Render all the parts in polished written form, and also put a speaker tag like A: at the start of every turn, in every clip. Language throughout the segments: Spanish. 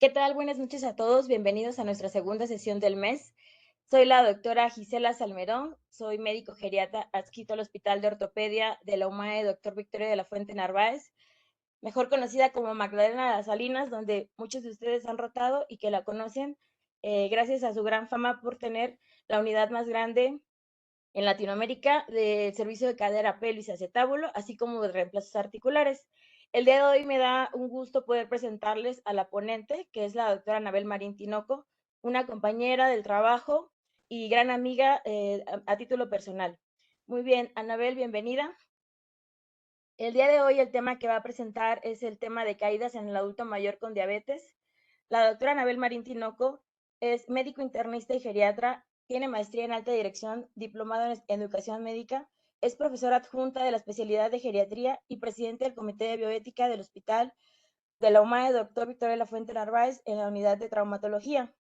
A: ¿Qué tal? Buenas noches a todos. Bienvenidos a nuestra segunda sesión del mes. Soy la doctora Gisela Salmerón. Soy médico geriatra adscrito al Hospital de Ortopedia de la UMAE Doctor Victorio de la Fuente Narváez, mejor conocida como Magdalena de las Salinas, donde muchos de ustedes han rotado y que la conocen gracias a su gran fama por tener la unidad más grande en Latinoamérica del servicio de cadera, pelvis y acetábulo, así como de reemplazos articulares. El día de hoy me da un gusto poder presentarles a la ponente, que es la doctora Anabel Marín Tinoco, una compañera del trabajo y gran amiga a título personal. Muy bien, Anabel, bienvenida. El día de hoy el tema que va a presentar es el tema de caídas en el adulto mayor con diabetes. La doctora Anabel Marín Tinoco es médico internista y geriatra, tiene maestría en alta dirección, diplomado en educación médica, es profesora adjunta de la especialidad de geriatría y presidente del Comité de Bioética del Hospital de la UMAE Doctor Victoria de la Fuente Narváez en la unidad de traumatología.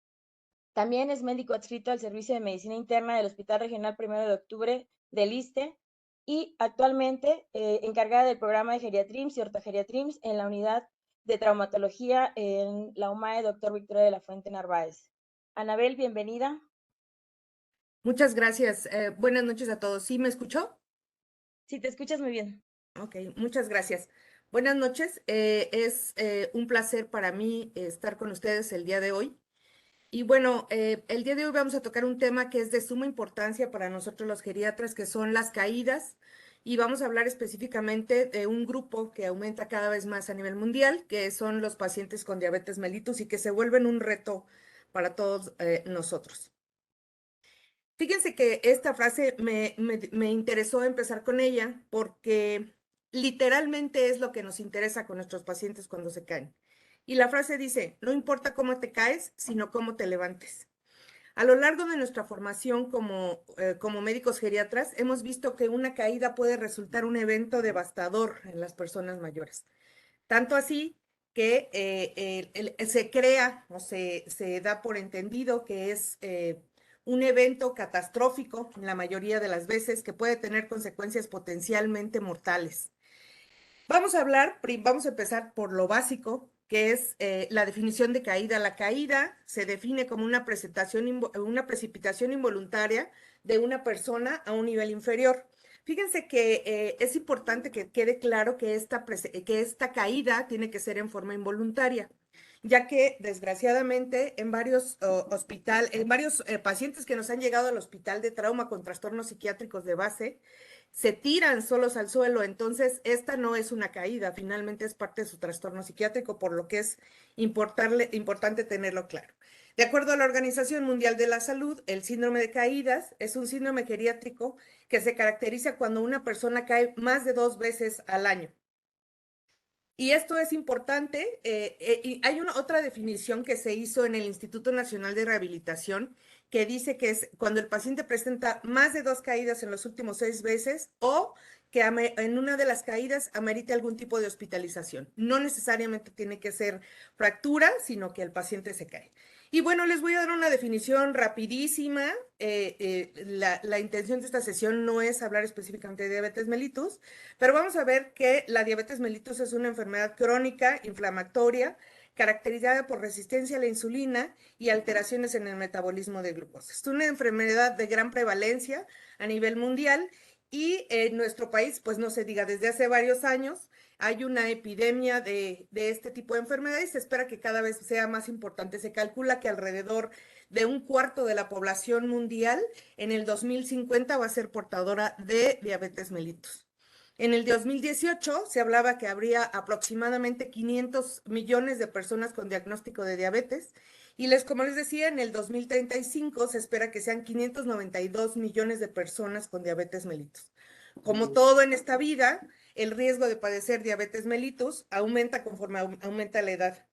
A: También es médico adscrito al Servicio de Medicina Interna del Hospital Regional 1 de Octubre del ISSSTE y actualmente encargada del programa de geriatrims y ortogeriatrims en la unidad de traumatología en la UMAE Doctor Victoria de la Fuente Narváez. Anabel, bienvenida.
B: Muchas gracias. Buenas noches a todos. ¿Sí me escuchó?
A: Si te escuchas muy bien.
B: Ok, muchas gracias. Buenas noches. Es un placer para mí estar con ustedes el día de hoy. Y bueno, el día de hoy vamos a tocar un tema que es de suma importancia para nosotros los geriatras, que son las caídas. Y vamos a hablar específicamente de un grupo que aumenta cada vez más a nivel mundial, que son los pacientes con diabetes mellitus y que se vuelven un reto para todos nosotros. Fíjense que esta frase me interesó empezar con ella porque literalmente es lo que nos interesa con nuestros pacientes cuando se caen. Y la frase dice, no importa cómo te caes, sino cómo te levantes. A lo largo de nuestra formación como médicos geriatras, hemos visto que una caída puede resultar un evento devastador en las personas mayores. Tanto así que se crea o se da por entendido que es un evento catastrófico en la mayoría de las veces que puede tener consecuencias potencialmente mortales. Vamos a empezar por lo básico, que es la definición de caída. La caída se define como una precipitación involuntaria de una persona a un nivel inferior. Fíjense que es importante que quede claro que esta caída tiene que ser en forma involuntaria, ya que desgraciadamente en varios pacientes que nos han llegado al hospital de trauma con trastornos psiquiátricos de base, se tiran solos al suelo, entonces esta no es una caída, finalmente es parte de su trastorno psiquiátrico, por lo que es importante tenerlo claro. De acuerdo a la Organización Mundial de la Salud, el síndrome de caídas es un síndrome geriátrico que se caracteriza cuando una persona cae más de 2 veces al año. Y esto es importante, y hay otra definición que se hizo en el Instituto Nacional de Rehabilitación que dice que es cuando el paciente presenta más de 2 caídas en los últimos 6 meses o que en una de las caídas amerite algún tipo de hospitalización. No necesariamente tiene que ser fractura, sino que el paciente se cae. Y bueno, les voy a dar una definición rapidísima. La intención de esta sesión no es hablar específicamente de diabetes mellitus, pero vamos a ver que la diabetes mellitus es una enfermedad crónica, inflamatoria, caracterizada por resistencia a la insulina y alteraciones en el metabolismo de glucosa. Es una enfermedad de gran prevalencia a nivel mundial y en nuestro país, pues no se diga, desde hace varios años hay una epidemia de este tipo de enfermedad y se espera que cada vez sea más importante. Se calcula que alrededor de un cuarto de la población mundial en el 2050 va a ser portadora de diabetes mellitus. En el 2018 se hablaba que habría aproximadamente 500 millones de personas con diagnóstico de diabetes y como les decía, en el 2035 se espera que sean 592 millones de personas con diabetes mellitus. Como todo en esta vida, el riesgo de padecer diabetes mellitus aumenta conforme aumenta la edad.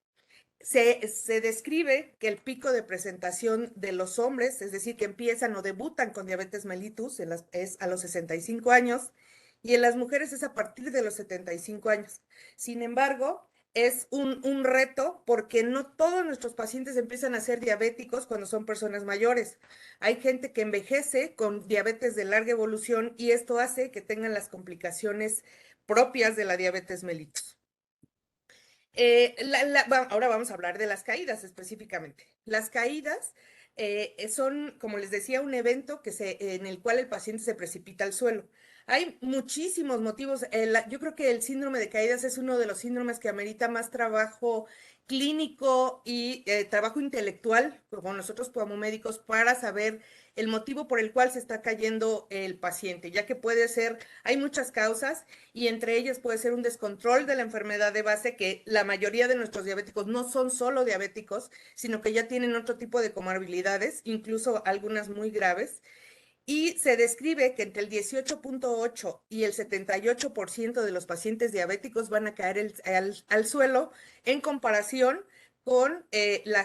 B: Se describe que el pico de presentación de los hombres, es decir, que empiezan o debutan con diabetes mellitus, es a los 65 años, y en las mujeres es a partir de los 75 años. Sin embargo, es un reto porque no todos nuestros pacientes empiezan a ser diabéticos cuando son personas mayores. Hay gente que envejece con diabetes de larga evolución y esto hace que tengan las complicaciones propias de la diabetes mellitus. Ahora vamos a hablar de las caídas específicamente. Las caídas son, como les decía, un evento en el cual el paciente se precipita al suelo. Hay muchísimos motivos. Yo creo que el síndrome de caídas es uno de los síndromes que amerita más trabajo clínico y trabajo intelectual, como nosotros como médicos, para saber el motivo por el cual se está cayendo el paciente, ya que puede ser, hay muchas causas y entre ellas puede ser un descontrol de la enfermedad de base, que la mayoría de nuestros diabéticos no son solo diabéticos, sino que ya tienen otro tipo de comorbilidades, incluso algunas muy graves. Y se describe que entre el 18.8 y el 78% de los pacientes diabéticos van a caer al suelo en comparación con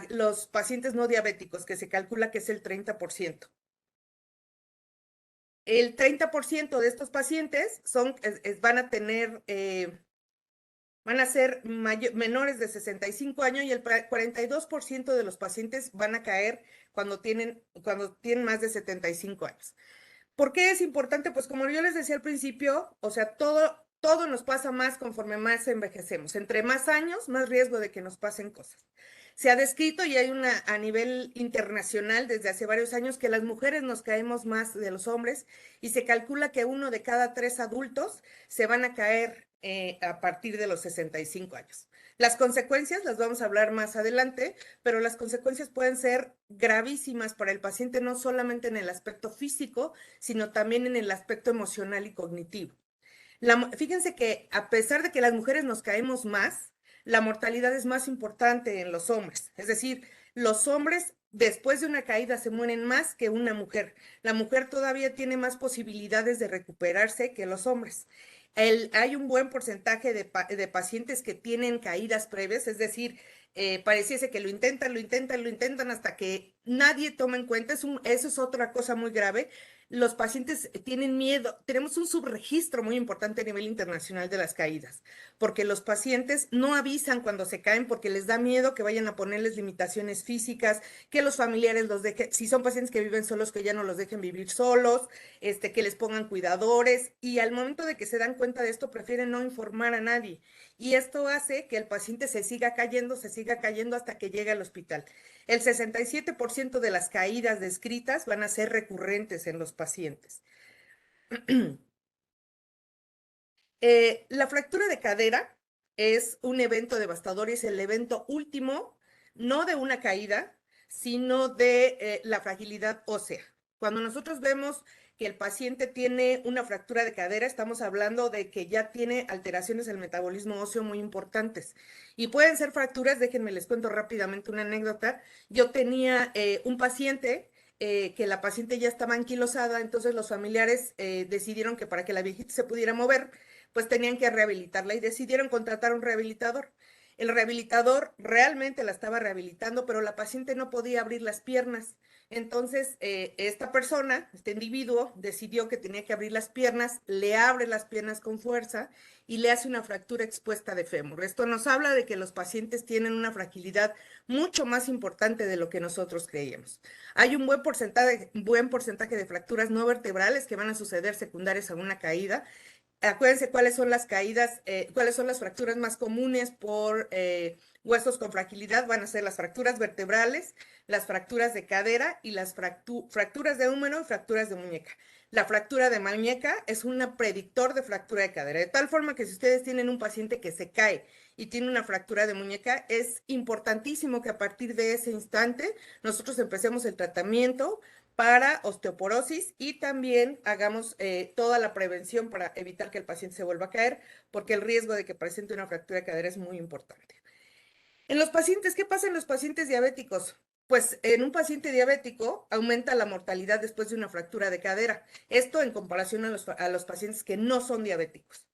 B: los pacientes no diabéticos, que se calcula que es el 30%. El 30% de estos pacientes van a ser menores de 65 años y el 42% de los pacientes van a caer cuando tienen más de 75 años. ¿Por qué es importante? Pues como yo les decía al principio, o sea, todo nos pasa más conforme más envejecemos. Entre más años, más riesgo de que nos pasen cosas. Se ha descrito y hay a nivel internacional desde hace varios años que las mujeres nos caemos más de los hombres y se calcula que 1 de cada 3 adultos se van a caer a partir de los 65 años. Las consecuencias las vamos a hablar más adelante, pero las consecuencias pueden ser gravísimas para el paciente, no solamente en el aspecto físico, sino también en el aspecto emocional y cognitivo. Fíjense que a pesar de que las mujeres nos caemos más, la mortalidad es más importante en los hombres. Es decir, los hombres después de una caída se mueren más que una mujer. La mujer todavía tiene más posibilidades de recuperarse que los hombres. Hay un buen porcentaje de pacientes que tienen caídas previas, es decir, pareciese que lo intentan hasta que nadie toma en cuenta. Eso es otra cosa muy grave. Los pacientes tienen miedo. Tenemos un subregistro muy importante a nivel internacional de las caídas, porque los pacientes no avisan cuando se caen porque les da miedo que vayan a ponerles limitaciones físicas, que los familiares los dejen, si son pacientes que viven solos, que ya no los dejen vivir solos, que les pongan cuidadores, y al momento de que se dan cuenta de esto prefieren no informar a nadie. Y esto hace que el paciente se siga cayendo hasta que llegue al hospital. El 67% de las caídas descritas van a ser recurrentes en los pacientes. La fractura de cadera es un evento devastador y es el evento último, no de una caída, sino de la fragilidad ósea. Cuando nosotros vemos que el paciente tiene una fractura de cadera, estamos hablando de que ya tiene alteraciones del metabolismo óseo muy importantes. Y pueden ser fracturas, déjenme les cuento rápidamente una anécdota. Yo tenía un paciente que la paciente ya estaba anquilosada, entonces los familiares decidieron que para que la viejita se pudiera mover, pues tenían que rehabilitarla y decidieron contratar a un rehabilitador. El rehabilitador realmente la estaba rehabilitando, pero la paciente no podía abrir las piernas. Entonces, esta persona, este individuo, decidió que tenía que abrir las piernas, le abre las piernas con fuerza y le hace una fractura expuesta de fémur. Esto nos habla de que los pacientes tienen una fragilidad mucho más importante de lo que nosotros creíamos. Hay un buen porcentaje de fracturas no vertebrales que van a suceder secundarias a una caída. Acuérdense cuáles son las caídas, cuáles son las fracturas más comunes por huesos con fragilidad. Van a ser las fracturas vertebrales, las fracturas de cadera y las fracturas de húmero y fracturas de muñeca. La fractura de muñeca es un predictor de fractura de cadera, de tal forma que si ustedes tienen un paciente que se cae y tiene una fractura de muñeca, es importantísimo que a partir de ese instante nosotros empecemos el tratamiento para osteoporosis y también hagamos toda la prevención para evitar que el paciente se vuelva a caer, porque el riesgo de que presente una fractura de cadera es muy importante. En los pacientes, ¿qué pasa en los pacientes diabéticos? Pues en un paciente diabético aumenta la mortalidad después de una fractura de cadera. Esto en comparación a los pacientes que no son diabéticos.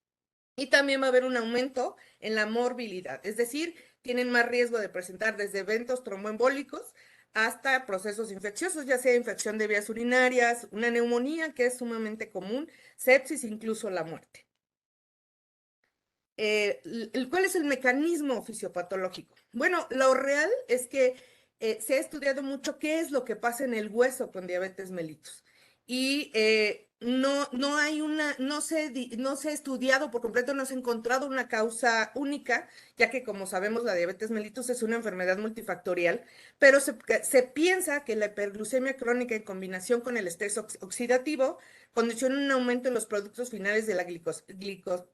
B: Y también va a haber un aumento en la morbilidad, es decir, tienen más riesgo de presentar desde eventos tromboembólicos hasta procesos infecciosos, ya sea infección de vías urinarias, una neumonía, que es sumamente común, sepsis, incluso la muerte. ¿Cuál es el mecanismo fisiopatológico? Bueno, lo real es que se ha estudiado mucho qué es lo que pasa en el hueso con diabetes mellitus. Y no hay no se ha estudiado por completo, no se ha encontrado una causa única, ya que como sabemos la diabetes mellitus es una enfermedad multifactorial, pero se piensa que la hiperglucemia crónica en combinación con el estrés oxidativo condiciona un aumento en los productos finales de la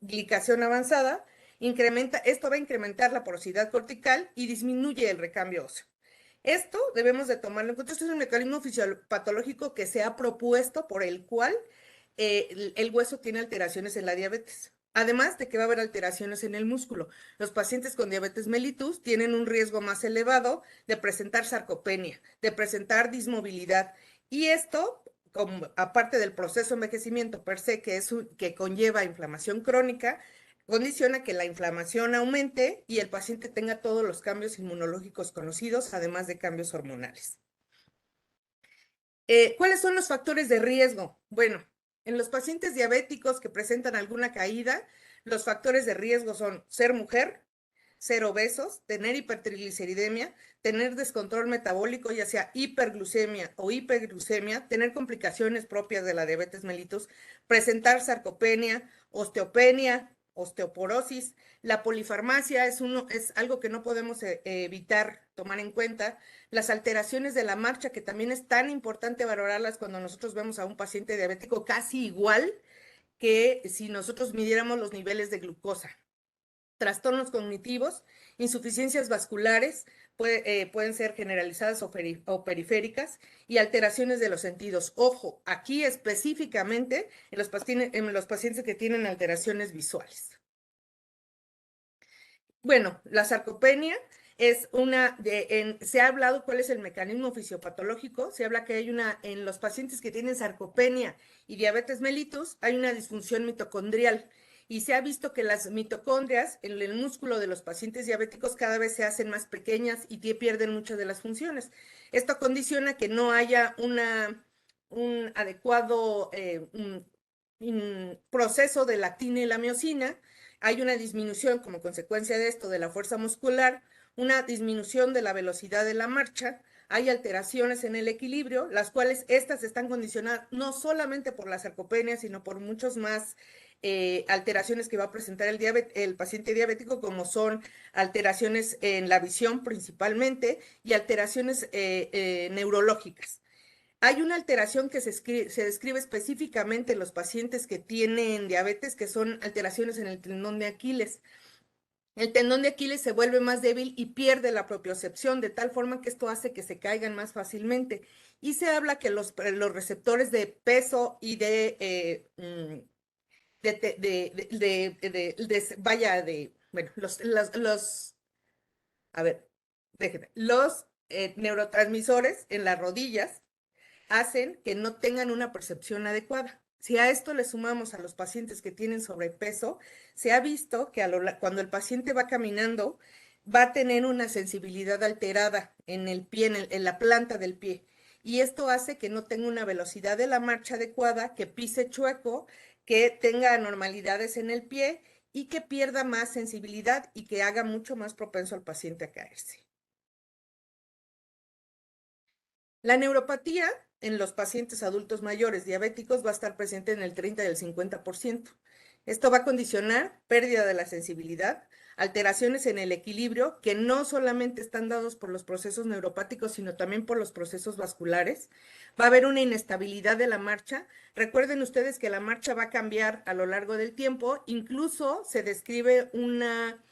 B: glicación avanzada, esto va a incrementar la porosidad cortical y disminuye el recambio óseo. Esto debemos de tomarlo en cuenta. Esto es un mecanismo fisiopatológico que se ha propuesto por el cual el hueso tiene alteraciones en la diabetes. Además de que va a haber alteraciones en el músculo. Los pacientes con diabetes mellitus tienen un riesgo más elevado de presentar sarcopenia, de presentar dismovilidad. Y esto, aparte del proceso de envejecimiento per se, que conlleva inflamación crónica, condiciona que la inflamación aumente y el paciente tenga todos los cambios inmunológicos conocidos, además de cambios hormonales. ¿Cuáles son los factores de riesgo? Bueno, en los pacientes diabéticos que presentan alguna caída, los factores de riesgo son ser mujer, ser obesos, tener hipertrigliceridemia, tener descontrol metabólico, ya sea hiperglucemia o hiperglucemia, tener complicaciones propias de la diabetes mellitus, presentar sarcopenia, osteopenia, osteoporosis. La polifarmacia es algo que no podemos evitar tomar en cuenta. Las alteraciones de la marcha, que también es tan importante valorarlas cuando nosotros vemos a un paciente diabético casi igual que si nosotros midiéramos los niveles de glucosa. Trastornos cognitivos, insuficiencias vasculares, pueden ser generalizadas o periféricas, y alteraciones de los sentidos. Ojo, aquí específicamente en los pacientes que tienen alteraciones visuales. Bueno, la sarcopenia es se ha hablado cuál es el mecanismo fisiopatológico. Se habla que hay en los pacientes que tienen sarcopenia y diabetes mellitus, hay una disfunción mitocondrial. Y se ha visto que las mitocondrias en el músculo de los pacientes diabéticos cada vez se hacen más pequeñas y pierden muchas de las funciones. Esto condiciona que no haya un adecuado proceso de lactina y la miosina. Hay una disminución como consecuencia de esto de la fuerza muscular, una disminución de la velocidad de la marcha, hay alteraciones en el equilibrio, las cuales estas están condicionadas no solamente por la sarcopenia, sino por muchos más alteraciones que va a presentar el paciente diabético, como son alteraciones en la visión principalmente y alteraciones neurológicas. Hay una alteración que se describe específicamente en los pacientes que tienen diabetes, que son alteraciones en el tendón de Aquiles. El tendón de Aquiles se vuelve más débil y pierde la propiocepción, de tal forma que esto hace que se caigan más fácilmente. Y se habla que los receptores de peso y bueno, a ver, déjenme, los neurotransmisores en las rodillas hacen que no tengan una percepción adecuada. Si a esto le sumamos a los pacientes que tienen sobrepeso, se ha visto que cuando el paciente va caminando, va a tener una sensibilidad alterada en el pie, en la planta del pie. Y esto hace que no tenga una velocidad de la marcha adecuada, que pise chueco, que tenga anormalidades en el pie y que pierda más sensibilidad y que haga mucho más propenso al paciente a caerse. La neuropatía en los pacientes adultos mayores diabéticos va a estar presente en el 30 y el 50%. Esto va a condicionar pérdida de la sensibilidad, alteraciones en el equilibrio, que no solamente están dados por los procesos neuropáticos, sino también por los procesos vasculares. Va a haber una inestabilidad de la marcha. Recuerden ustedes que la marcha va a cambiar a lo largo del tiempo. Incluso se describe una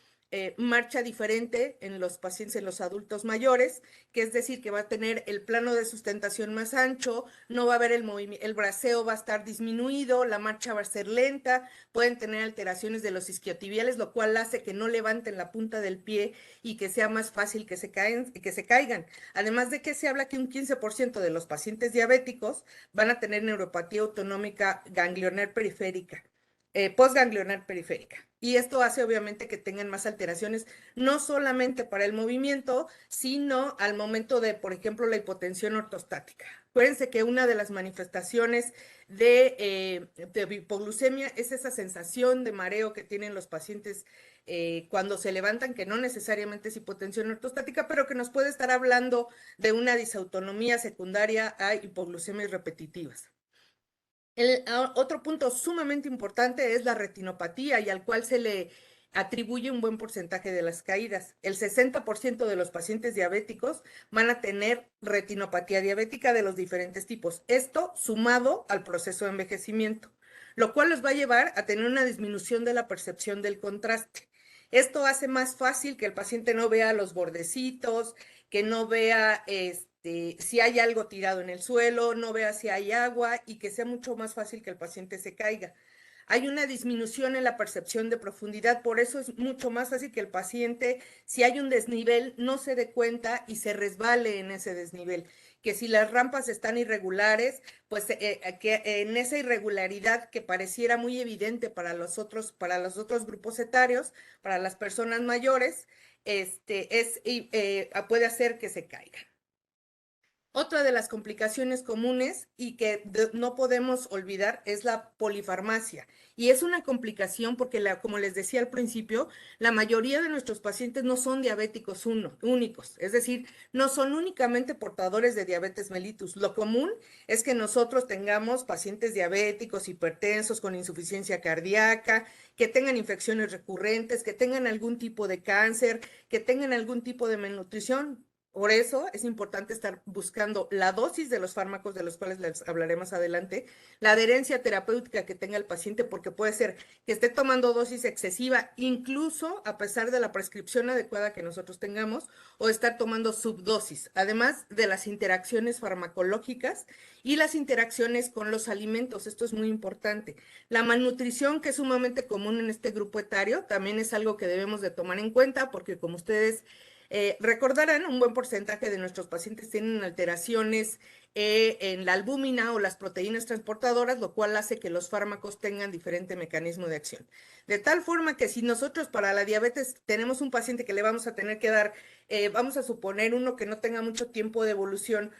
B: marcha diferente en los pacientes, en los adultos mayores, que es decir, que va a tener el plano de sustentación más ancho, no va a haber el braceo va a estar disminuido, la marcha va a ser lenta, pueden tener alteraciones de los isquiotibiales, lo cual hace que no levanten la punta del pie y que sea más fácil que se caigan. Además de que se habla que un 15% de los pacientes diabéticos van a tener neuropatía autonómica ganglionar periférica. Postganglionar periférica. Y esto hace obviamente que tengan más alteraciones, no solamente para el movimiento, sino al momento de, por ejemplo, la hipotensión ortostática. Acuérdense que una de las manifestaciones de hipoglucemia es esa sensación de mareo que tienen los pacientes cuando se levantan, que no necesariamente es hipotensión ortostática, pero que nos puede estar hablando de una disautonomía secundaria a hipoglucemias repetitivas. Otro punto sumamente importante es la retinopatía y al cual se le atribuye un buen porcentaje de las caídas. El 60% de los pacientes diabéticos van a tener retinopatía diabética de los diferentes tipos. Esto sumado al proceso de envejecimiento, lo cual los va a llevar a tener una disminución de la percepción del contraste. Esto hace más fácil que el paciente no vea los bordecitos, que no vea si hay algo tirado en el suelo, no vea si hay agua y que sea mucho más fácil que el paciente se caiga. Hay una disminución en la percepción de profundidad, por eso es mucho más fácil que el paciente, si hay un desnivel, no se dé cuenta y se resbale en ese desnivel. Que si las rampas están irregulares, pues que en esa irregularidad que pareciera muy evidente para los otros grupos etarios, para las personas mayores, puede hacer que se caigan. Otra de las complicaciones comunes y que no podemos olvidar es la polifarmacia. Y es una complicación porque, como les decía al principio, la mayoría de nuestros pacientes no son diabéticos únicos, es decir, no son únicamente portadores de diabetes mellitus. Lo común es que nosotros tengamos pacientes diabéticos, hipertensos, con insuficiencia cardíaca, que tengan infecciones recurrentes, que tengan algún tipo de cáncer, que tengan algún tipo de malnutrición. Por eso es importante estar buscando la dosis de los fármacos de los cuales les hablaré más adelante, la adherencia terapéutica que tenga el paciente, porque puede ser que esté tomando dosis excesiva, incluso a pesar de la prescripción adecuada que nosotros tengamos, o estar tomando subdosis, además de las interacciones farmacológicas y las interacciones con los alimentos. Esto es muy importante. La malnutrición, que es sumamente común en este grupo etario, también es algo que debemos de tomar en cuenta, porque como ustedes recordarán, un buen porcentaje de nuestros pacientes tienen alteraciones en la albúmina o las proteínas transportadoras, lo cual hace que los fármacos tengan diferente mecanismo de acción. De tal forma que si nosotros para la diabetes tenemos un paciente que le vamos a tener que dar, vamos a suponer uno que no tenga mucho tiempo de evolución,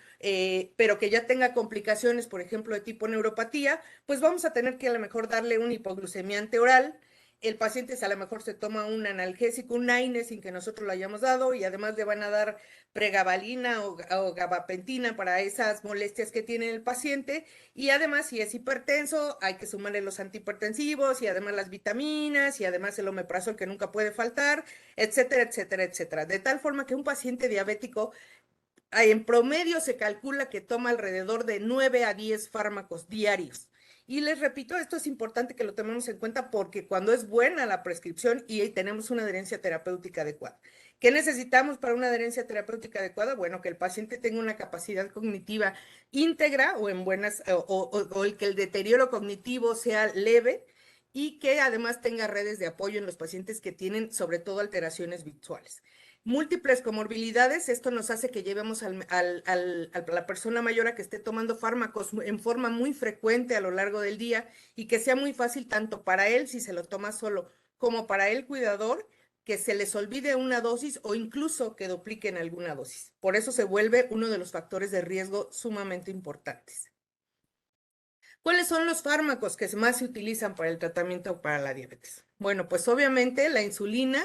B: pero que ya tenga complicaciones, por ejemplo, de tipo neuropatía, pues vamos a tener que a lo mejor darle una hipoglucemiante oral. El paciente a lo mejor se toma un analgésico, un AINE, sin que nosotros lo hayamos dado, y además le van a dar pregabalina o gabapentina para esas molestias que tiene el paciente. Y además, si es hipertenso, hay que sumarle los antihipertensivos y además las vitaminas y además el omeprazol que nunca puede faltar, etcétera, etcétera, etcétera. De tal forma que un paciente diabético en promedio se calcula que toma alrededor de 9 a 10 fármacos diarios. Y les repito, esto es importante que lo tomemos en cuenta porque cuando es buena la prescripción y tenemos una adherencia terapéutica adecuada. ¿Qué necesitamos para una adherencia terapéutica adecuada? Bueno, que el paciente tenga una capacidad cognitiva íntegra o en buenas, o el que el deterioro cognitivo sea leve y que además tenga redes de apoyo en los pacientes que tienen sobre todo alteraciones visuales. Múltiples comorbilidades, esto nos hace que llevemos a la persona mayor a que esté tomando fármacos en forma muy frecuente a lo largo del día y que sea muy fácil tanto para él si se lo toma solo como para el cuidador que se les olvide una dosis o incluso que dupliquen alguna dosis. Por eso se vuelve uno de los factores de riesgo sumamente importantes. ¿Cuáles son los fármacos que más se utilizan para el tratamiento para la diabetes? Bueno, pues obviamente la insulina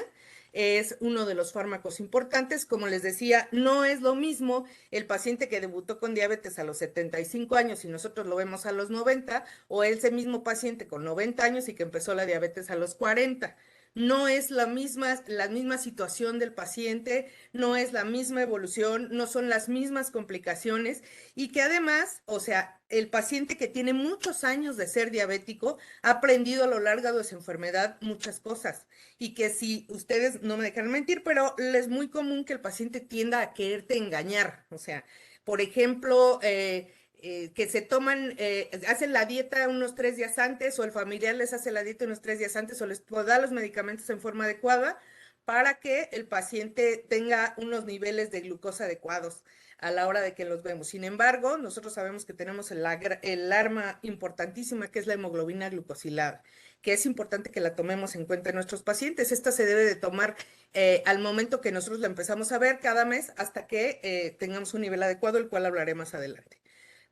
B: es uno de los fármacos importantes. Como les decía, no es lo mismo el paciente que debutó con diabetes a los 75 años y nosotros lo vemos a los 90, o ese mismo paciente con 90 años y que empezó la diabetes a los 40. No es la misma situación del paciente, no es la misma evolución, no son las mismas complicaciones y que además, o sea, el paciente que tiene muchos años de ser diabético ha aprendido a lo largo de su enfermedad muchas cosas y que si ustedes no me dejan mentir, pero es muy común que el paciente tienda a quererte engañar, o sea, por ejemplo, que se toman, hacen la dieta unos 3 días antes o el familiar les hace la dieta unos 3 días antes o les da los medicamentos en forma adecuada para que el paciente tenga unos niveles de glucosa adecuados a la hora de que los vemos. Sin embargo, nosotros sabemos que tenemos el arma importantísima que es la hemoglobina glucosilada, que es importante que la tomemos en cuenta en nuestros pacientes. Esta se debe de tomar al momento que nosotros la empezamos a ver cada mes hasta que tengamos un nivel adecuado, el cual hablaré más adelante.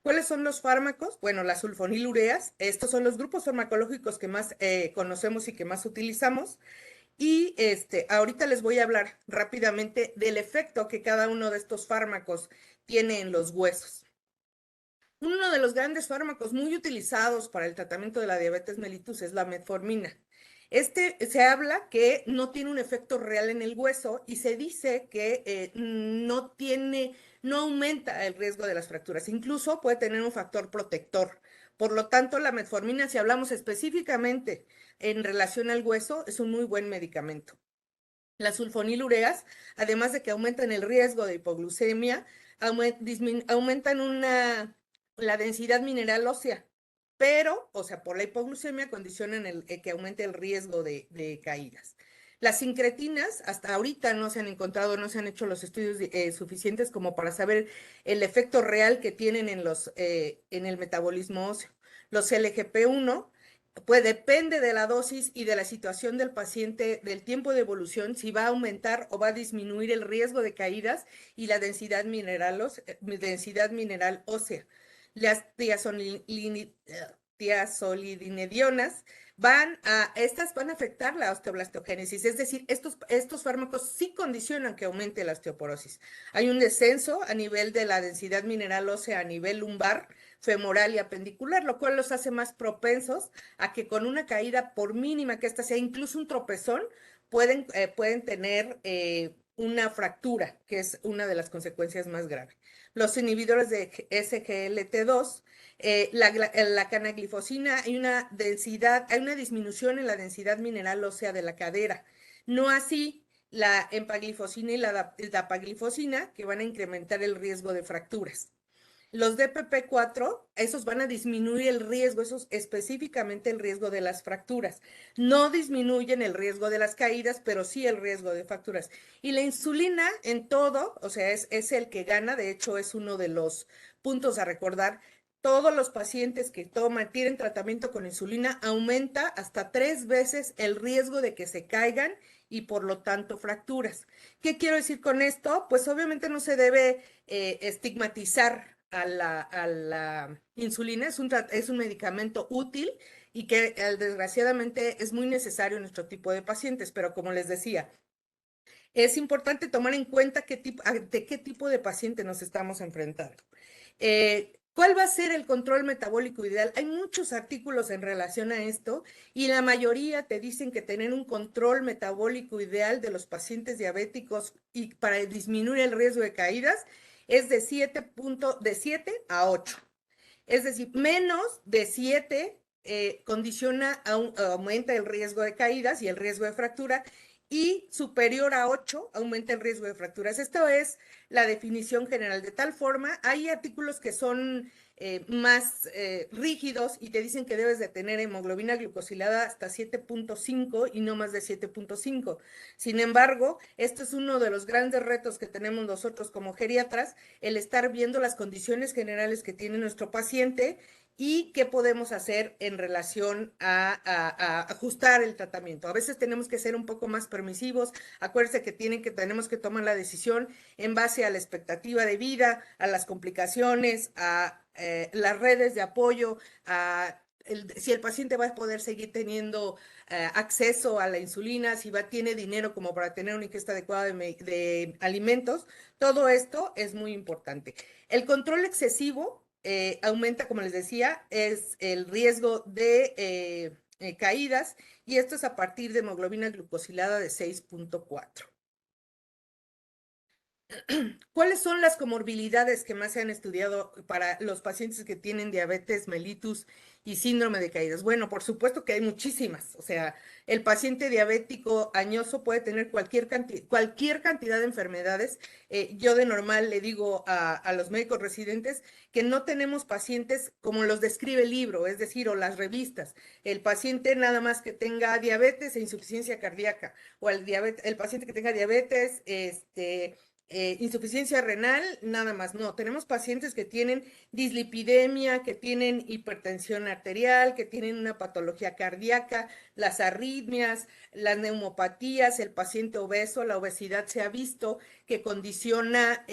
B: ¿Cuáles son los fármacos? Bueno, las sulfonilureas. Estos son los grupos farmacológicos que más conocemos y que más utilizamos. Y ahorita les voy a hablar rápidamente del efecto que cada uno de estos fármacos tiene en los huesos. Uno de los grandes fármacos muy utilizados para el tratamiento de la diabetes mellitus es la metformina. Se habla que no tiene un efecto real en el hueso y se dice que no aumenta el riesgo de las fracturas, incluso puede tener un factor protector. Por lo tanto, la metformina, si hablamos específicamente en relación al hueso, es un muy buen medicamento. Las sulfonilureas, además de que aumentan el riesgo de hipoglucemia, aumentan la densidad mineral ósea, pero, o sea, por la hipoglucemia condicionan que aumente el riesgo de caídas. Las sincretinas, hasta ahorita no se han encontrado, no se han hecho los estudios suficientes como para saber el efecto real que tienen en el metabolismo óseo. Los LGP1, pues depende de la dosis y de la situación del paciente, del tiempo de evolución, si va a aumentar o va a disminuir el riesgo de caídas y la densidad mineral ósea. Las tiazolidinedionas estas van a afectar la osteoblastogénesis, es decir, estos fármacos sí condicionan que aumente la osteoporosis. Hay un descenso a nivel de la densidad mineral ósea a nivel lumbar, femoral y apendicular, lo cual los hace más propensos a que con una caída, por mínima que ésta sea, incluso un tropezón, pueden tener una fractura, que es una de las consecuencias más graves. Los inhibidores de SGLT2, la canaglifosina, hay una disminución en la densidad mineral ósea de la cadera. No así la empaglifosina y la dapaglifosina, que van a incrementar el riesgo de fracturas. Los DPP4, esos van a disminuir el riesgo, esos específicamente el riesgo de las fracturas. No disminuyen el riesgo de las caídas, pero sí el riesgo de fracturas. Y la insulina en todo, o sea, es el que gana, de hecho es uno de los puntos a recordar. Todos los pacientes que tienen tratamiento con insulina, aumenta hasta 3 veces el riesgo de que se caigan y por lo tanto fracturas. ¿Qué quiero decir con esto? Pues obviamente no se debe estigmatizar a la insulina, es un medicamento útil y que desgraciadamente es muy necesario en nuestro tipo de pacientes, pero como les decía, es importante tomar en cuenta de qué tipo de paciente nos estamos enfrentando. ¿Cuál va a ser el control metabólico ideal? Hay muchos artículos en relación a esto y la mayoría te dicen que tener un control metabólico ideal de los pacientes diabéticos y para disminuir el riesgo de caídas es de 7 a 8. Es decir, menos de 7 aumenta el riesgo de caídas y el riesgo de fractura, y superior a 8 aumenta el riesgo de fracturas. Esto es la definición general. De tal forma, hay artículos que son más rígidos y te dicen que debes de tener hemoglobina glucosilada hasta 7.5 y no más de 7.5. Sin embargo, esto es uno de los grandes retos que tenemos nosotros como geriatras, el estar viendo las condiciones generales que tiene nuestro paciente y qué podemos hacer en relación a ajustar el tratamiento. A veces tenemos que ser un poco más permisivos. Acuérdense que tenemos que tomar la decisión en base a la expectativa de vida, a las complicaciones, a las redes de apoyo, si el paciente va a poder seguir teniendo acceso a la insulina, si tiene dinero como para tener una ingesta adecuada de alimentos. Todo esto es muy importante. El control excesivo aumenta, como les decía, es el riesgo de caídas, y esto es a partir de hemoglobina glucosilada de 6.4. ¿Cuáles son las comorbilidades que más se han estudiado para los pacientes que tienen diabetes mellitus y síndrome de caídas? Bueno, por supuesto que hay muchísimas. O sea, el paciente diabético añoso puede tener cualquier cantidad de enfermedades. Yo de normal le digo a los médicos residentes que no tenemos pacientes como los describe el libro, es decir, o las revistas. El paciente nada más que tenga diabetes e insuficiencia cardíaca, o el paciente que tenga diabetes, insuficiencia renal, nada más. No, tenemos pacientes que tienen dislipidemia, que tienen hipertensión arterial, que tienen una patología cardíaca, las arritmias, las neumopatías, el paciente obeso. La obesidad se ha visto que condiciona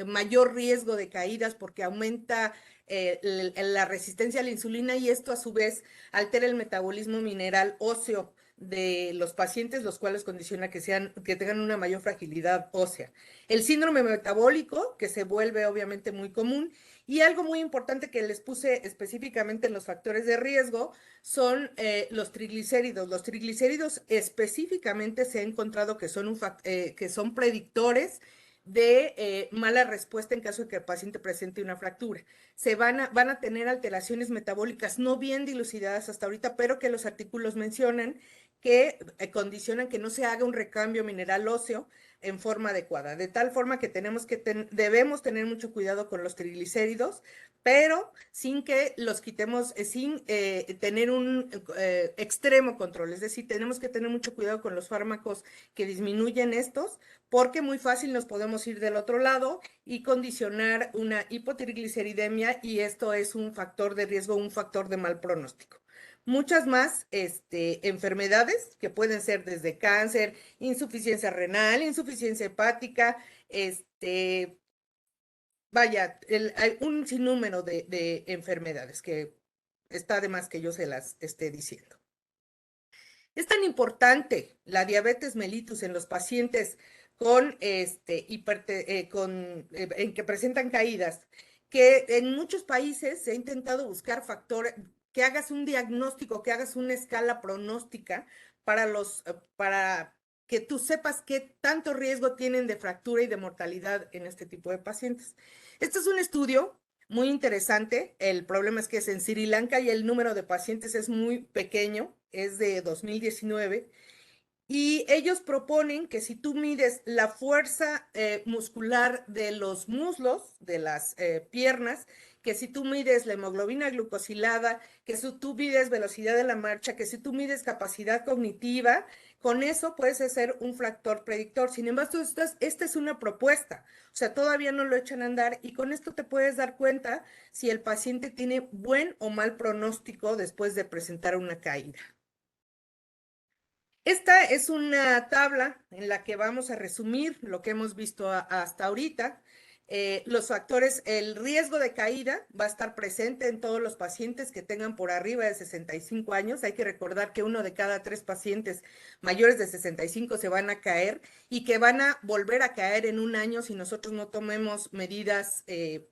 B: mayor riesgo de caídas porque aumenta la resistencia a la insulina, y esto a su vez altera el metabolismo mineral óseo de los pacientes, los cuales condiciona que tengan una mayor fragilidad ósea. El síndrome metabólico, que se vuelve obviamente muy común, y algo muy importante que les puse específicamente en los factores de riesgo son los triglicéridos. Los triglicéridos específicamente se ha encontrado que son predictores de mala respuesta en caso de que el paciente presente una fractura. Van a tener alteraciones metabólicas no bien dilucidadas hasta ahorita, pero que los artículos mencionan que condicionan que no se haga un recambio mineral óseo en forma adecuada, de tal forma que debemos tener mucho cuidado con los triglicéridos, pero sin que los quitemos, sin tener un extremo control. Es decir, tenemos que tener mucho cuidado con los fármacos que disminuyen estos, porque muy fácil nos podemos ir del otro lado y condicionar una hipotrigliceridemia, y esto es un factor de riesgo, un factor de mal pronóstico. Muchas más enfermedades que pueden ser desde cáncer, insuficiencia renal, insuficiencia hepática, vaya, hay un sinnúmero de enfermedades que está de más que yo se las esté diciendo. Es tan importante la diabetes mellitus en los pacientes con, en que presentan caídas, que en muchos países se ha intentado buscar factores, que hagas un diagnóstico, que hagas una escala pronóstica para que tú sepas qué tanto riesgo tienen de fractura y de mortalidad en este tipo de pacientes. Este es un estudio muy interesante. El problema es que es en Sri Lanka y el número de pacientes es muy pequeño, es de 2019. Y ellos proponen que si tú mides la fuerza muscular de los muslos, de las piernas, que si tú mides la hemoglobina glucosilada, que si tú mides velocidad de la marcha, que si tú mides capacidad cognitiva, con eso puedes hacer un factor predictor. Sin embargo, esta es una propuesta, o sea, todavía no lo echan a andar, y con esto te puedes dar cuenta si el paciente tiene buen o mal pronóstico después de presentar una caída. Esta es una tabla en la que vamos a resumir lo que hemos visto hasta ahorita. Los factores, el riesgo de caída va a estar presente en todos los pacientes que tengan por arriba de 65 años. Hay que recordar que 1 de cada 3 pacientes mayores de 65 se van a caer y que van a volver a caer en un año si nosotros no tomemos medidas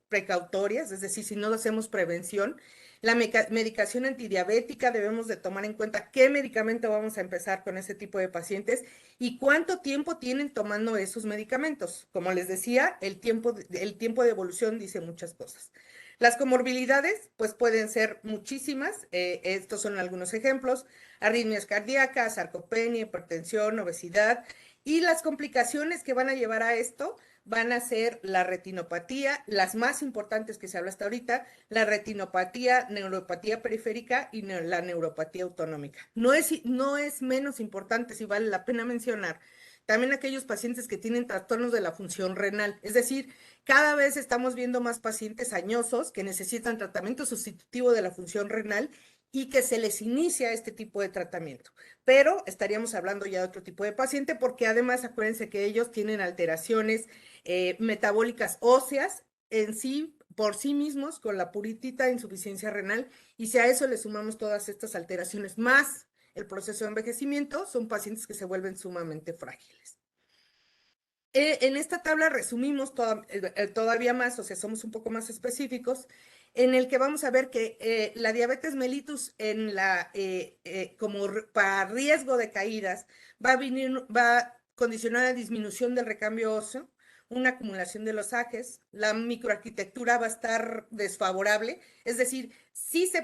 B: precautorias, es decir, si no hacemos prevención. La medicación antidiabética, debemos de tomar en cuenta qué medicamento vamos a empezar con ese tipo de pacientes y cuánto tiempo tienen tomando esos medicamentos. Como les decía, el tiempo de evolución dice muchas cosas. Las comorbilidades, pues pueden ser muchísimas. Estos son algunos ejemplos: arritmias cardíacas, sarcopenia, hipertensión, obesidad. Y las complicaciones que van a llevar a esto van a ser la retinopatía, las más importantes que se habla hasta ahorita, la retinopatía, neuropatía periférica y la neuropatía autonómica. No es menos importante, si vale la pena mencionar, también aquellos pacientes que tienen trastornos de la función renal. Es decir, cada vez estamos viendo más pacientes añosos que necesitan tratamiento sustitutivo de la función renal y que se les inicia este tipo de tratamiento. Pero estaríamos hablando ya de otro tipo de paciente, porque además acuérdense que ellos tienen alteraciones metabólicas óseas en sí, por sí mismos, con la puritita insuficiencia renal, y si a eso le sumamos todas estas alteraciones más el proceso de envejecimiento, son pacientes que se vuelven sumamente frágiles. En esta tabla resumimos todavía más, o sea, somos un poco más específicos, en el que vamos a ver que la diabetes mellitus como para riesgo de caídas va a condicionar la disminución del recambio óseo, una acumulación de los AGEs, la microarquitectura va a estar desfavorable, es decir,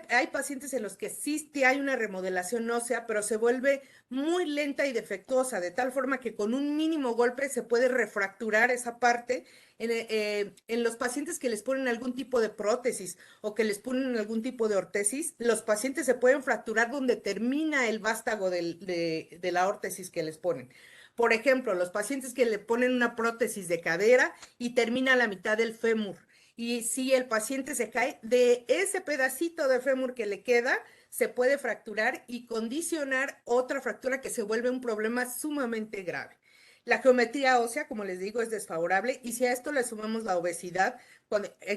B: hay pacientes en los que sí hay una remodelación ósea, pero se vuelve muy lenta y defectuosa, de tal forma que con un mínimo golpe se puede refracturar esa parte. En los pacientes que les ponen algún tipo de prótesis o que les ponen algún tipo de ortesis, los pacientes se pueden fracturar donde termina el vástago de la órtesis que les ponen. Por ejemplo, los pacientes que le ponen una prótesis de cadera y termina a la mitad del fémur. Y si el paciente se cae, de ese pedacito de fémur que le queda, se puede fracturar y condicionar otra fractura que se vuelve un problema sumamente grave. La geometría ósea, como les digo, es desfavorable, y si a esto le sumamos la obesidad,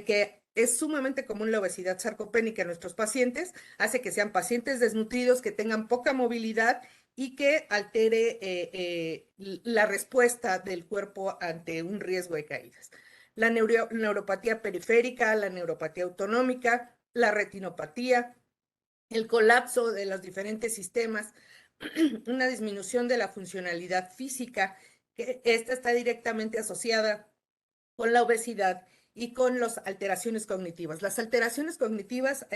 B: que es sumamente común la obesidad sarcopénica en nuestros pacientes, hace que sean pacientes desnutridos, que tengan poca movilidad y que altere la respuesta del cuerpo ante un riesgo de caídas. La neuropatía periférica, la neuropatía autonómica, la retinopatía, el colapso de los diferentes sistemas, una disminución de la funcionalidad física, que esta está directamente asociada con la obesidad y con las alteraciones cognitivas. Las alteraciones cognitivas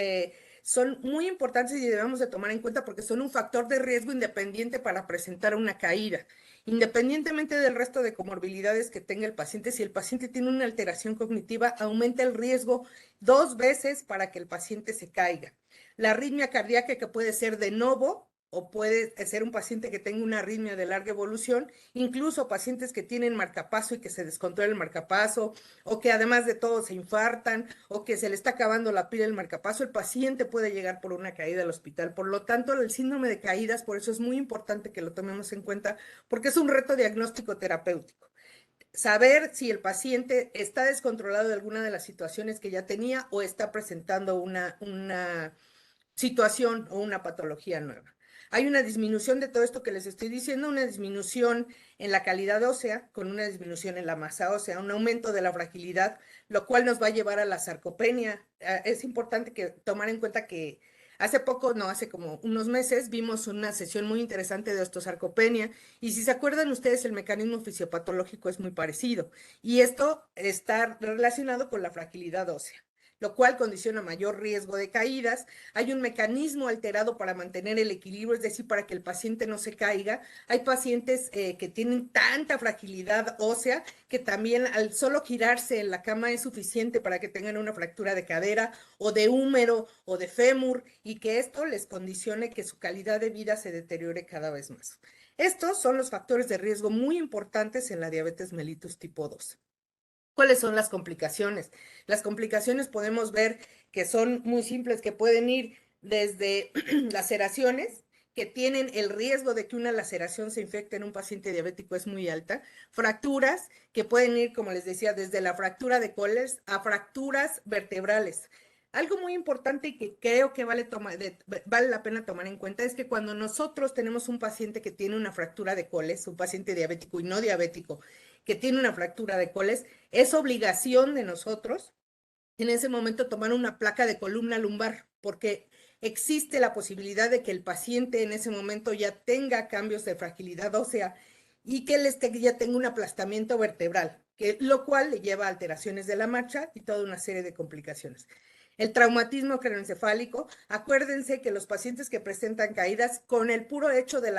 B: son muy importantes y debemos de tomar en cuenta porque son un factor de riesgo independiente para presentar una caída. Independientemente del resto de comorbilidades que tenga el paciente, si el paciente tiene una alteración cognitiva, aumenta el riesgo 2 veces para que el paciente se caiga. La arritmia cardíaca, que puede ser de novo o puede ser un paciente que tenga una arritmia de larga evolución, incluso pacientes que tienen marcapaso y que se descontrola el marcapaso, o que además de todo se infartan, o que se le está acabando la pila del marcapaso, el paciente puede llegar por una caída al hospital. Por lo tanto, el síndrome de caídas, por eso es muy importante que lo tomemos en cuenta, porque es un reto diagnóstico terapéutico. Saber si el paciente está descontrolado de alguna de las situaciones que ya tenía o está presentando una situación o una patología nueva. Hay una disminución de todo esto que les estoy diciendo, una disminución en la calidad ósea, con una disminución en la masa ósea, un aumento de la fragilidad, lo cual nos va a llevar a la sarcopenia. Es importante tomar en cuenta que hace poco, no, hace como unos meses, vimos una sesión muy interesante de osteosarcopenia, y si se acuerdan ustedes, el mecanismo fisiopatológico es muy parecido, y esto está relacionado con la fragilidad ósea, lo cual condiciona mayor riesgo de caídas. Hay un mecanismo alterado para mantener el equilibrio, es decir, para que el paciente no se caiga. Hay pacientes que tienen tanta fragilidad ósea que también al solo girarse en la cama es suficiente para que tengan una fractura de cadera o de húmero o de fémur, y que esto les condicione que su calidad de vida se deteriore cada vez más. Estos son los factores de riesgo muy importantes en la diabetes mellitus tipo 2. ¿Cuáles son las complicaciones? Las complicaciones podemos ver que son muy simples, que pueden ir desde laceraciones, que tienen el riesgo de que una laceración se infecte en un paciente diabético es muy alta, fracturas, que pueden ir, como les decía, desde la fractura de Colles a fracturas vertebrales. Algo muy importante y que creo que vale la pena tomar en cuenta es que cuando nosotros tenemos un paciente que tiene una fractura de Colles, un paciente diabético y no diabético, que tiene una fractura de Colles, es obligación de nosotros en ese momento tomar una placa de columna lumbar, porque existe la posibilidad de que el paciente en ese momento ya tenga cambios de fragilidad ósea y que él ya tenga un aplastamiento vertebral, lo cual le lleva a alteraciones de la marcha y toda una serie de complicaciones. El traumatismo craneoencefálico, acuérdense que los pacientes que presentan caídas, con el puro hecho de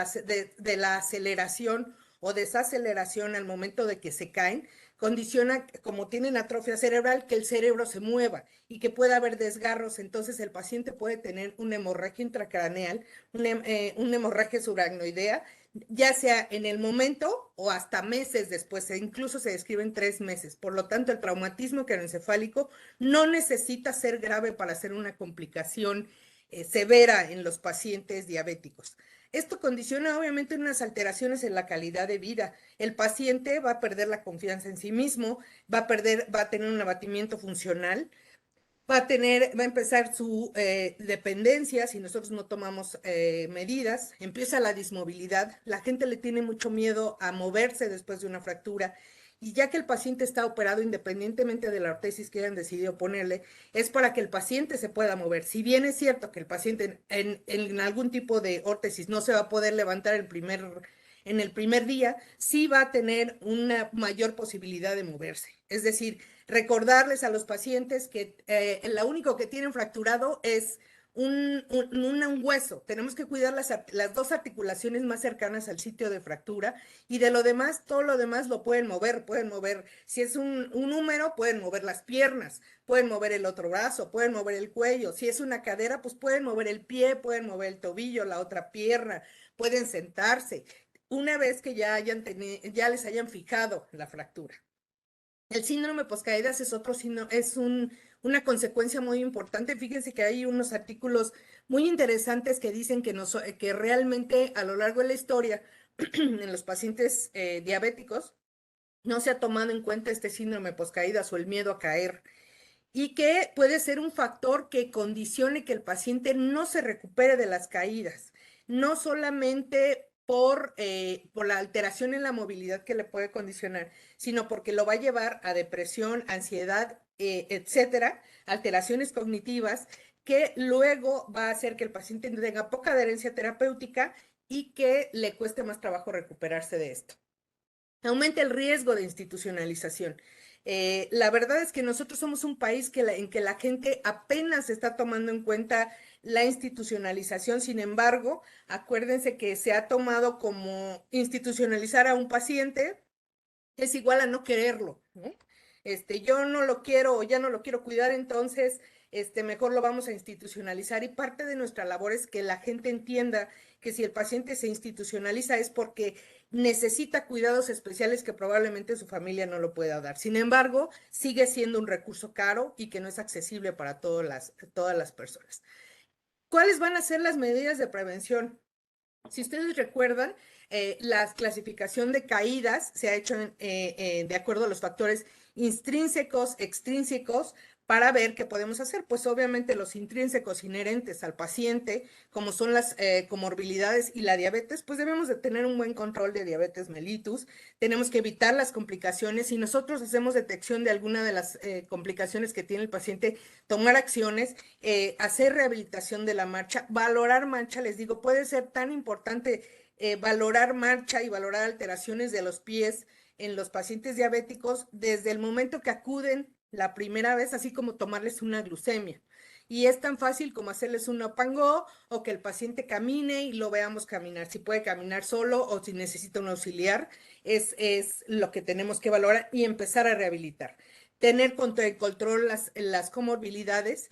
B: la aceleración o desaceleración al momento de que se caen, condiciona, como tienen atrofia cerebral, que el cerebro se mueva y que pueda haber desgarros. Entonces el paciente puede tener una hemorragia intracraneal, una hemorragia subaracnoidea, ya sea en el momento o hasta meses después, incluso se describen 3 meses. Por lo tanto, el traumatismo craneoencefálico no necesita ser grave para ser una complicación severa en los pacientes diabéticos. Esto condiciona obviamente unas alteraciones en la calidad de vida. El paciente va a perder la confianza en sí mismo, va a tener un abatimiento funcional, va a empezar su dependencia si nosotros no tomamos medidas, empieza la dismovilidad, la gente le tiene mucho miedo a moverse después de una fractura, y ya que el paciente está operado, independientemente de la ortesis que hayan decidido ponerle, es para que el paciente se pueda mover. Si bien es cierto que el paciente en algún tipo de órtesis no se va a poder levantar en el primer día, sí va a tener una mayor posibilidad de moverse. Es decir, recordarles a los pacientes que lo único que tienen fracturado es un hueso. Tenemos que cuidar las dos articulaciones más cercanas al sitio de fractura, y de lo demás, todo lo demás lo pueden mover. Si es un húmero, pueden mover las piernas, pueden mover el otro brazo, pueden mover el cuello. Si es una cadera, pues pueden mover el pie, pueden mover el tobillo, la otra pierna, pueden sentarse una vez que ya les hayan fijado la fractura. El síndrome poscaídas es otro síndrome, una consecuencia muy importante. Fíjense que hay unos artículos muy interesantes que dicen que realmente a lo largo de la historia en los pacientes diabéticos no se ha tomado en cuenta este síndrome poscaídas o el miedo a caer, y que puede ser un factor que condicione que el paciente no se recupere de las caídas. No solamente por la alteración en la movilidad que le puede condicionar, sino porque lo va a llevar a depresión, ansiedad, etcétera, alteraciones cognitivas, que luego va a hacer que el paciente tenga poca adherencia terapéutica y que le cueste más trabajo recuperarse de esto. Aumenta el riesgo de institucionalización. La verdad es que nosotros somos un país en que la gente apenas está tomando en cuenta la institucionalización. Sin embargo, acuérdense que se ha tomado como institucionalizar a un paciente es igual a no quererlo, ¿no? Yo no lo quiero o ya no lo quiero cuidar, entonces mejor lo vamos a institucionalizar, y parte de nuestra labor es que la gente entienda que si el paciente se institucionaliza es porque necesita cuidados especiales que probablemente su familia no lo pueda dar. Sin embargo, sigue siendo un recurso caro y que no es accesible para todas las personas. ¿Cuáles van a ser las medidas de prevención? Si ustedes recuerdan, la clasificación de caídas se ha hecho de acuerdo a los factores intrínsecos, extrínsecos, para ver qué podemos hacer. Pues obviamente los intrínsecos inherentes al paciente, como son las comorbilidades y la diabetes, pues debemos de tener un buen control de diabetes mellitus, tenemos que evitar las complicaciones. Si nosotros hacemos detección de alguna de las complicaciones que tiene el paciente, tomar acciones, hacer rehabilitación de la marcha, valorar marcha, les digo, puede ser tan importante valorar marcha y valorar alteraciones de los pies en los pacientes diabéticos desde el momento que acuden la primera vez, así como tomarles una glucemia. Y es tan fácil como hacerles un up and go, o que el paciente camine y lo veamos caminar. Si puede caminar solo o si necesita un auxiliar, es lo que tenemos que valorar y empezar a rehabilitar. Tener control las comorbilidades.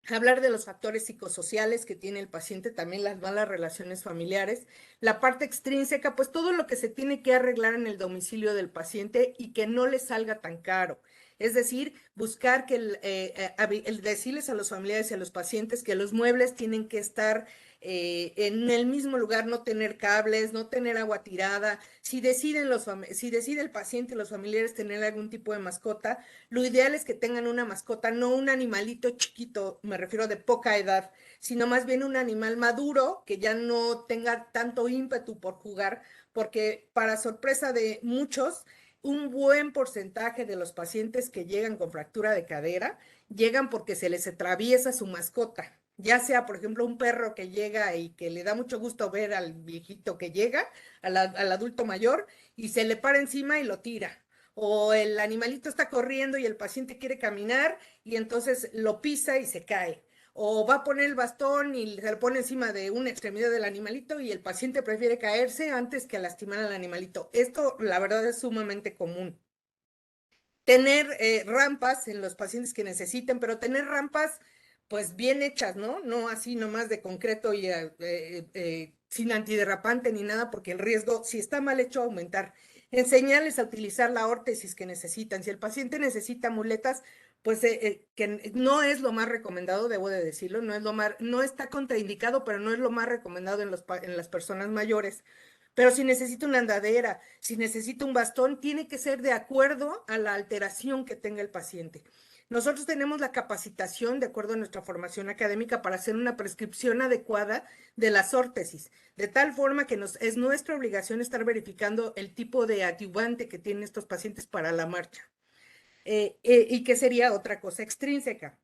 B: Hablar de los factores psicosociales que tiene el paciente, también las malas relaciones familiares. La parte extrínseca, pues todo lo que se tiene que arreglar en el domicilio del paciente y que no le salga tan caro. Es decir, buscar que el decirles a los familiares y a los pacientes que los muebles tienen que estar en el mismo lugar, no tener cables, no tener agua tirada. Si decide el paciente y los familiares tener algún tipo de mascota, lo ideal es que tengan una mascota, no un animalito chiquito, me refiero de poca edad, sino más bien un animal maduro que ya no tenga tanto ímpetu por jugar, porque para sorpresa de muchos, un buen porcentaje de los pacientes que llegan con fractura de cadera llegan porque se les atraviesa su mascota. Ya sea, por ejemplo, un perro que llega y que le da mucho gusto ver al viejito que llega, al adulto mayor, y se le para encima y lo tira. O el animalito está corriendo y el paciente quiere caminar y entonces lo pisa y se cae. O va a poner el bastón y se lo pone encima de una extremidad del animalito y el paciente prefiere caerse antes que lastimar al animalito. Esto, la verdad, es sumamente común. Tener rampas en los pacientes que necesiten, pero tener rampas pues bien hechas, ¿no? No así nomás de concreto y sin antiderrapante ni nada, porque el riesgo, si está mal hecho, aumentar. Enseñarles a utilizar la órtesis que necesitan. Si el paciente necesita muletas, pues que no es lo más recomendado, debo de decirlo, no está contraindicado, pero no es lo más recomendado en las personas mayores. Pero si necesita una andadera, si necesita un bastón, tiene que ser de acuerdo a la alteración que tenga el paciente. Nosotros tenemos la capacitación, de acuerdo a nuestra formación académica, para hacer una prescripción adecuada de las órtesis, de tal forma que es nuestra obligación estar verificando el tipo de adyuvante que tienen estos pacientes para la marcha. Y que sería otra cosa extrínseca.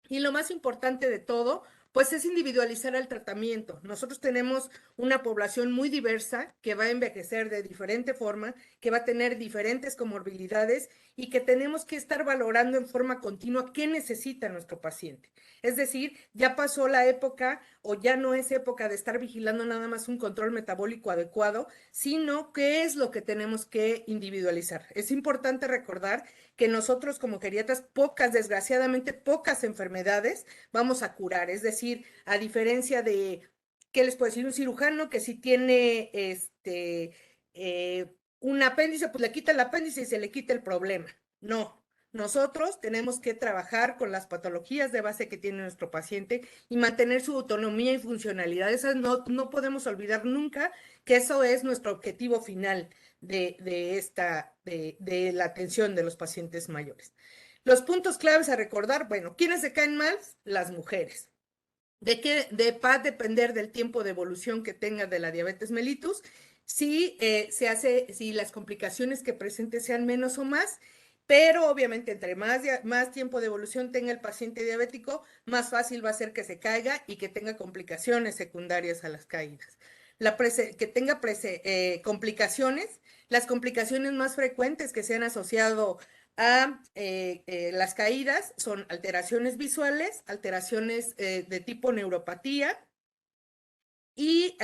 B: Y lo más importante de todo, pues es individualizar el tratamiento. Nosotros tenemos una población muy diversa que va a envejecer de diferente forma, que va a tener diferentes comorbilidades y que tenemos que estar valorando en forma continua qué necesita nuestro paciente. Es decir, ya pasó la época o ya no es época de estar vigilando nada más un control metabólico adecuado, sino qué es lo que tenemos que individualizar. Es importante recordar que nosotros como geriatras, desgraciadamente, pocas enfermedades vamos a curar. Es decir, a diferencia de, ¿qué les puedo decir? Un cirujano que si tiene un apéndice, pues le quita el apéndice y se le quita el problema. No, nosotros tenemos que trabajar con las patologías de base que tiene nuestro paciente y mantener su autonomía y funcionalidad. Esas no podemos olvidar nunca que eso es nuestro objetivo final de la atención de los pacientes mayores. Los puntos claves a recordar, bueno, ¿quiénes se caen mal? Las mujeres. Va a depender del tiempo de evolución que tenga de la diabetes mellitus, si las complicaciones que presente sean menos o más, pero obviamente entre más tiempo de evolución tenga el paciente diabético, más fácil va a ser que se caiga y que tenga complicaciones secundarias a las caídas. Que tenga complicaciones, las complicaciones más frecuentes que se han asociado a las caídas son alteraciones visuales, alteraciones de tipo neuropatía y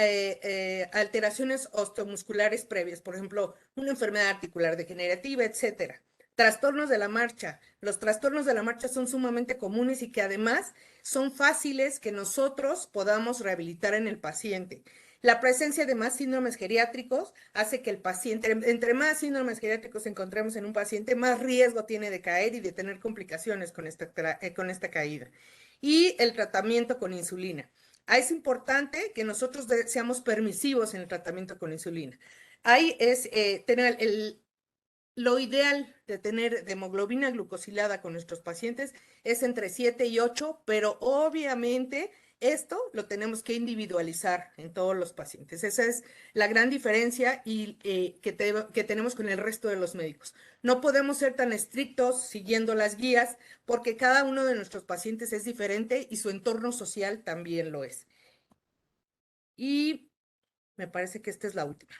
B: alteraciones osteomusculares previas, por ejemplo, una enfermedad articular degenerativa, etcétera. Trastornos de la marcha. Los trastornos de la marcha son sumamente comunes y que además son fáciles que nosotros podamos rehabilitar en el paciente. La presencia de más síndromes geriátricos hace que el paciente, entre más síndromes geriátricos encontremos en un paciente, más riesgo tiene de caer y de tener complicaciones con esta caída. Y el tratamiento con insulina. Es importante que nosotros seamos permisivos en el tratamiento con insulina. Ahí es lo ideal de tener de hemoglobina glucosilada con nuestros pacientes es entre 7 y 8, pero obviamente esto lo tenemos que individualizar en todos los pacientes. Esa es la gran diferencia que tenemos con el resto de los médicos. No podemos ser tan estrictos siguiendo las guías porque cada uno de nuestros pacientes es diferente y su entorno social también lo es. Y me parece que esta es la última.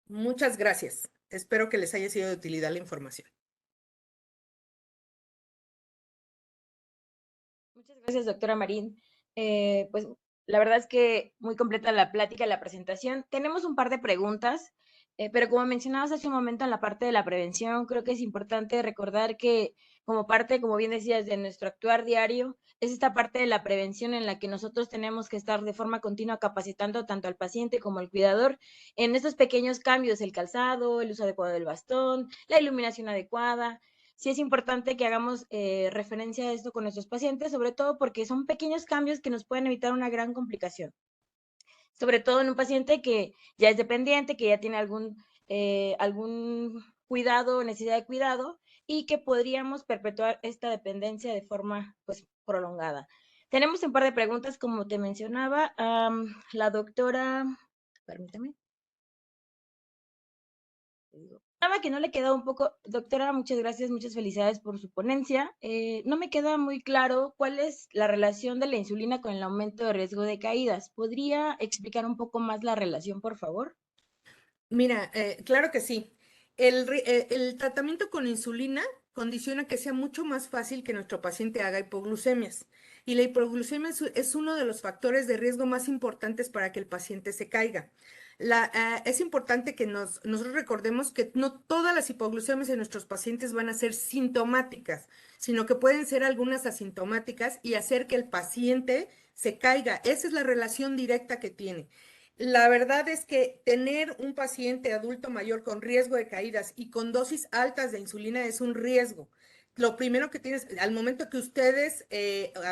B: Muchas gracias. Espero que les haya sido de utilidad la información.
A: Muchas gracias, doctora Marín. Pues la verdad es que muy completa la plática, la presentación. Tenemos un par de preguntas, pero como mencionabas hace un momento en la parte de la prevención, creo que es importante recordar que como parte, como bien decías, de nuestro actuar diario, es esta parte de la prevención en la que nosotros tenemos que estar de forma continua capacitando tanto al paciente como al cuidador en estos pequeños cambios, el calzado, el uso adecuado del bastón, la iluminación adecuada. Sí es importante que hagamos referencia a esto con nuestros pacientes, sobre todo porque son pequeños cambios que nos pueden evitar una gran complicación, sobre todo en un paciente que ya es dependiente, que ya tiene algún cuidado, necesidad de cuidado, y que podríamos perpetuar esta dependencia de forma pues prolongada. Tenemos un par de preguntas, como te mencionaba, la doctora, permítame. Nada que no le queda un poco, doctora, muchas gracias, muchas felicidades por su ponencia. No me queda muy claro cuál es la relación de la insulina con el aumento de riesgo de caídas. ¿Podría explicar un poco más la relación, por favor?
B: Mira, claro que sí. El tratamiento con insulina condiciona que sea mucho más fácil que nuestro paciente haga hipoglucemias. Y la hipoglucemia es uno de los factores de riesgo más importantes para que el paciente se caiga. Es importante que nosotros recordemos que no todas las hipoglucemias en nuestros pacientes van a ser sintomáticas, sino que pueden ser algunas asintomáticas y hacer que el paciente se caiga. Esa es la relación directa que tiene. La verdad es que tener un paciente adulto mayor con riesgo de caídas y con dosis altas de insulina es un riesgo. Lo primero que tienes, al momento que ustedes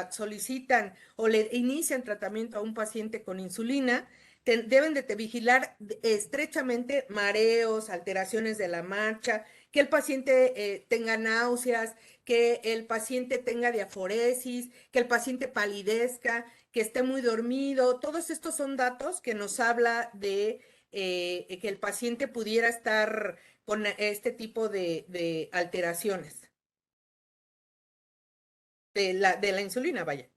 B: solicitan o le inician tratamiento a un paciente con insulina, deben de vigilar estrechamente mareos, alteraciones de la marcha, que el paciente tenga náuseas, que el paciente tenga diaforesis, que el paciente palidezca, que esté muy dormido. Todos estos son datos que nos habla de que el paciente pudiera estar con este tipo de alteraciones de la insulina, vaya.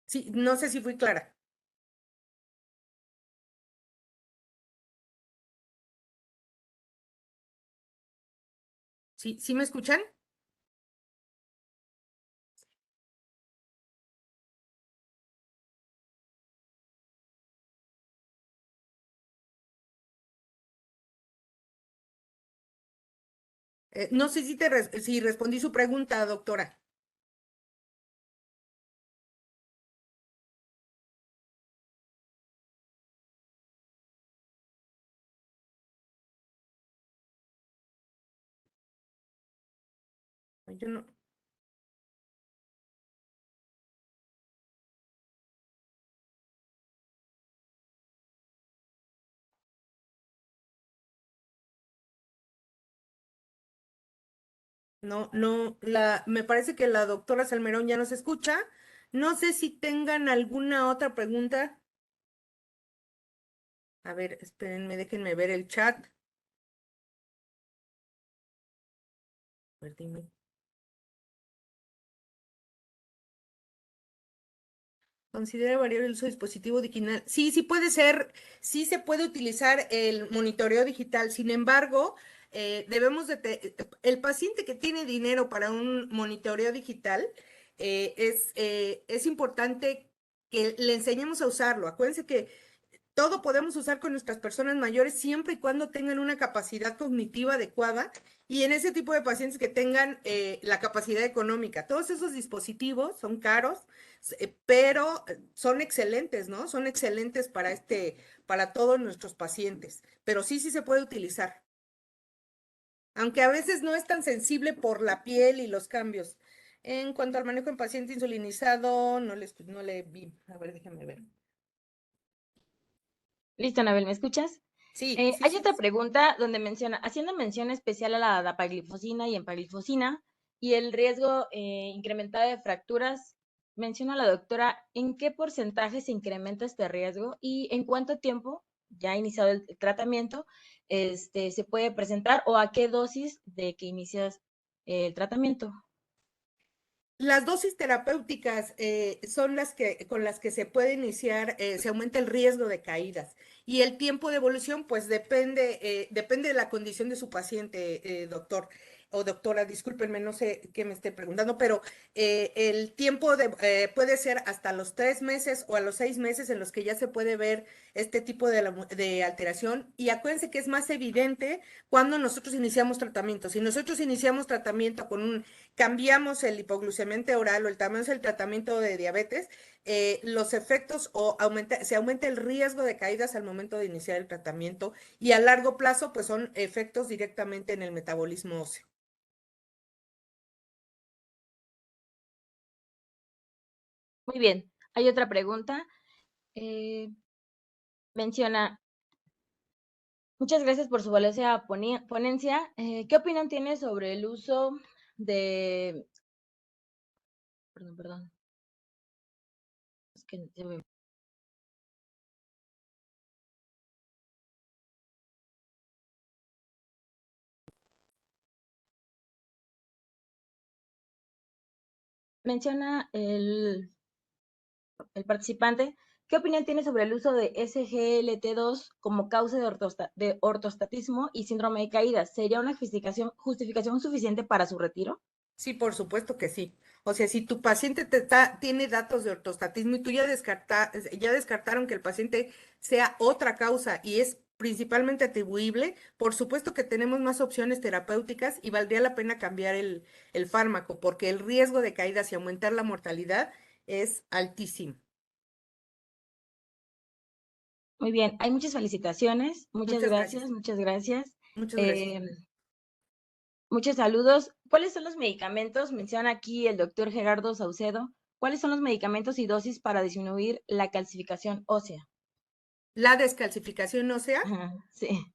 B: Sí, no sé si fui clara. ¿Sí, sí me escuchan? No sé si respondí su pregunta, doctora. Yo no. No, no, me parece que la doctora Salmerón ya nos escucha. No sé si tengan alguna otra pregunta. A ver, espérenme, déjenme ver el chat. A ver, dime. Considera variable el uso de dispositivo digital. Sí, sí puede ser, sí se puede utilizar el monitoreo digital. Sin embargo, el paciente que tiene dinero para un monitoreo digital, es importante que le enseñemos a usarlo. Acuérdense que todo podemos usar con nuestras personas mayores siempre y cuando tengan una capacidad cognitiva adecuada y en ese tipo de pacientes que tengan la capacidad económica. Todos esos dispositivos son caros, pero son excelentes, ¿no? Son excelentes para todos nuestros pacientes. Pero sí, sí se puede utilizar. Aunque a veces no es tan sensible por la piel y los cambios. En cuanto al manejo en paciente insulinizado, no le vi. A ver, déjame ver.
A: Listo, Anabel, ¿me escuchas?
B: Sí, sí,
A: Hay
B: sí.
A: otra pregunta donde menciona, haciendo mención especial a la dapaglifosina y empaglifosina y el riesgo incrementado de fracturas, menciona la doctora en qué porcentaje se incrementa este riesgo y en cuánto tiempo, ya iniciado el tratamiento, se puede presentar o a qué dosis de que inicias el tratamiento.
B: Las dosis terapéuticas son con las que se puede iniciar, se aumenta el riesgo de caídas. Y el tiempo de evolución, pues depende de la condición de su paciente, doctor o doctora, discúlpenme, no sé qué me esté preguntando, pero el tiempo puede ser hasta los 3 meses o a los 6 meses en los que ya se puede ver este tipo de alteración. Y acuérdense que es más evidente cuando nosotros iniciamos tratamiento. Si nosotros iniciamos tratamiento cambiamos el hipoglucemiante oral o el tamaño del tratamiento de diabetes, los efectos se aumenta el riesgo de caídas al momento de iniciar el tratamiento y a largo plazo, pues son efectos directamente en el metabolismo óseo.
A: Muy bien, hay otra pregunta. Eh, menciona, muchas gracias por su valiosa ponencia. ¿Qué opinión tiene sobre el uso de... Perdón, perdón. Es que menciona el participante. ¿Qué opinión tiene sobre el uso de SGLT2 como causa de ortostatismo y síndrome de caída? ¿Sería una justificación suficiente para su retiro?
B: Sí, por supuesto que sí. O sea, si tu paciente tiene datos de ortostatismo y tú ya descartaron que el paciente sea otra causa y es principalmente atribuible, por supuesto que tenemos más opciones terapéuticas y valdría la pena cambiar el fármaco porque el riesgo de caídas y aumentar la mortalidad es altísimo.
A: Muy bien, hay muchas felicitaciones, muchas
B: Muchas
A: gracias,
B: gracias.
A: muchas gracias.
B: Muchas gracias.
A: Eh, muchos saludos. ¿Cuáles son los medicamentos? Menciona aquí el doctor Gerardo Saucedo. ¿Cuáles son los medicamentos y dosis para disminuir la calcificación ósea?
B: La descalcificación ósea.
A: Ajá, sí.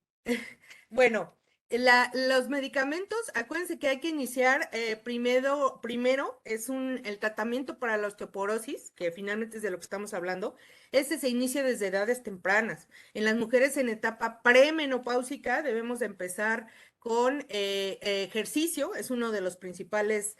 B: Bueno, los medicamentos, acuérdense que hay que iniciar primero el tratamiento para la osteoporosis, que finalmente es de lo que estamos hablando. Ese se inicia desde edades tempranas. En las mujeres en etapa premenopáusica debemos de empezar con ejercicio, es uno de los principales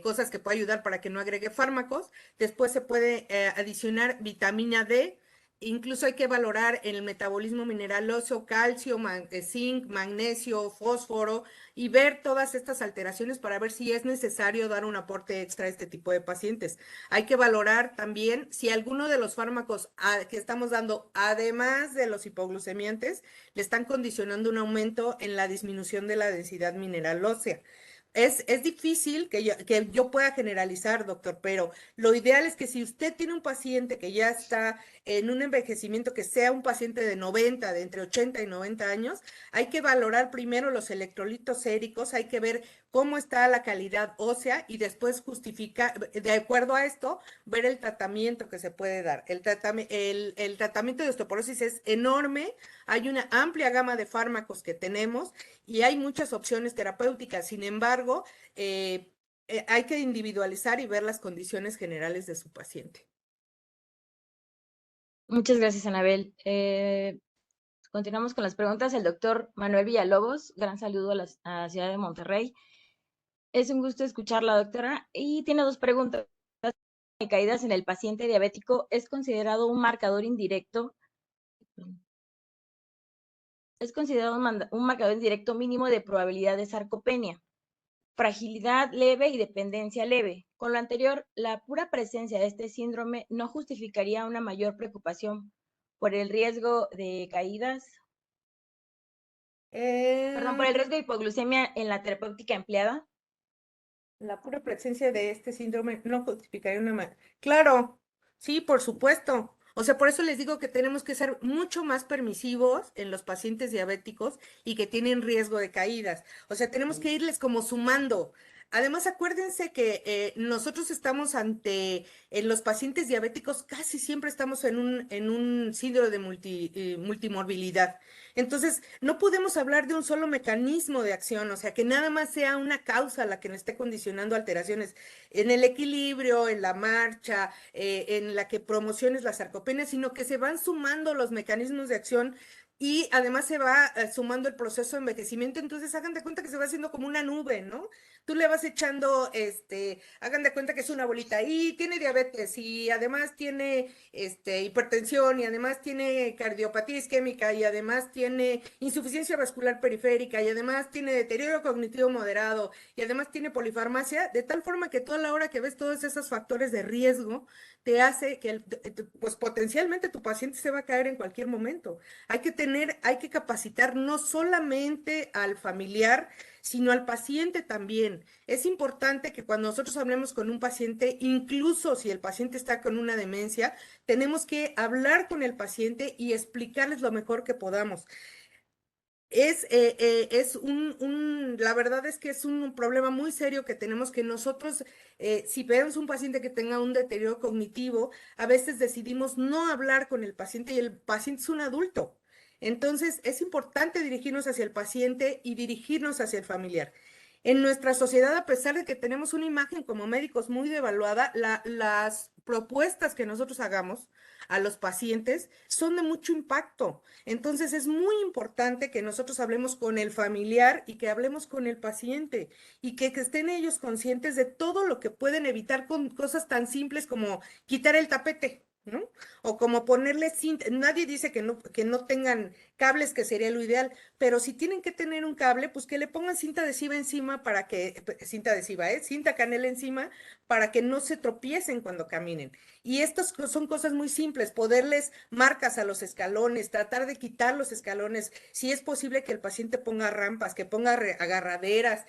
B: cosas que puede ayudar para que no agregue fármacos. Después se puede adicionar vitamina D. Incluso hay que valorar en el metabolismo mineral óseo, calcio, zinc, magnesio, fósforo y ver todas estas alteraciones para ver si es necesario dar un aporte extra a este tipo de pacientes. Hay que valorar también si alguno de los fármacos que estamos dando, además de los hipoglucemiantes, le están condicionando un aumento en la disminución de la densidad mineral ósea. Es difícil que yo pueda generalizar, doctor, pero lo ideal es que si usted tiene un paciente que ya está en un envejecimiento, que sea un paciente de 90, de entre 80 y 90 años, hay que valorar primero los electrolitos séricos, hay que ver cómo está la calidad ósea y después justificar, de acuerdo a esto, ver el tratamiento que se puede dar. El tratamiento de osteoporosis es enorme, hay una amplia gama de fármacos que tenemos y hay muchas opciones terapéuticas. Sin embargo, hay que individualizar y ver las condiciones generales de su paciente.
A: Muchas gracias, Anabel. Continuamos con las preguntas. El doctor Manuel Villalobos, gran saludo a la ciudad de Monterrey. Es un gusto escucharla, doctora. Y tiene dos preguntas. Caídas en el paciente diabético es considerado un marcador indirecto. Es considerado un marcador indirecto mínimo de probabilidad de sarcopenia, fragilidad leve y dependencia leve. Con lo anterior, la pura presencia de este síndrome no justificaría una mayor preocupación por el riesgo de caídas, por el riesgo de hipoglucemia en la terapéutica empleada.
B: La pura presencia de este síndrome no justificaría Claro, sí, por supuesto. O sea, por eso les digo que tenemos que ser mucho más permisivos en los pacientes diabéticos y que tienen riesgo de caídas. O sea, tenemos que irles como sumando. Además, acuérdense que nosotros estamos en los pacientes diabéticos, casi siempre estamos en un síndrome de multimorbilidad. Entonces, no podemos hablar de un solo mecanismo de acción, o sea, que nada más sea una causa la que nos esté condicionando alteraciones en el equilibrio, en la marcha, en la que promociones la sarcopenia, sino que se van sumando los mecanismos de acción y además se va sumando el proceso de envejecimiento, entonces hagan de cuenta que se va haciendo como una nube, ¿no? Tú le vas echando, hagan de cuenta que es una bolita y tiene diabetes y además tiene hipertensión y además tiene cardiopatía isquémica y además tiene insuficiencia vascular periférica y además tiene deterioro cognitivo moderado y además tiene polifarmacia, de tal forma que toda la hora que ves todos esos factores de riesgo te hace que, pues potencialmente tu paciente se va a caer en cualquier momento. Hay que capacitar no solamente al familiar, sino al paciente también. Es importante que cuando nosotros hablemos con un paciente, incluso si el paciente está con una demencia, tenemos que hablar con el paciente y explicarles lo mejor que podamos. La verdad es que es un problema muy serio que tenemos que nosotros, si vemos un paciente que tenga un deterioro cognitivo, a veces decidimos no hablar con el paciente y el paciente es un adulto. Entonces, es importante dirigirnos hacia el paciente y dirigirnos hacia el familiar. En nuestra sociedad, a pesar de que tenemos una imagen como médicos muy devaluada, las propuestas que nosotros hagamos a los pacientes son de mucho impacto. Entonces es muy importante que nosotros hablemos con el familiar y que hablemos con el paciente y que estén ellos conscientes de todo lo que pueden evitar con cosas tan simples como quitar el tapete, ¿no? O como ponerle cinta. Nadie dice que no tengan cables, que sería lo ideal, pero si tienen que tener un cable, pues que le pongan cinta adhesiva encima cinta adhesiva, cinta canela encima para que no se tropiecen cuando caminen. Y estas son cosas muy simples, poderles marcas a los escalones, tratar de quitar los escalones, si es posible que el paciente ponga rampas, que ponga agarraderas,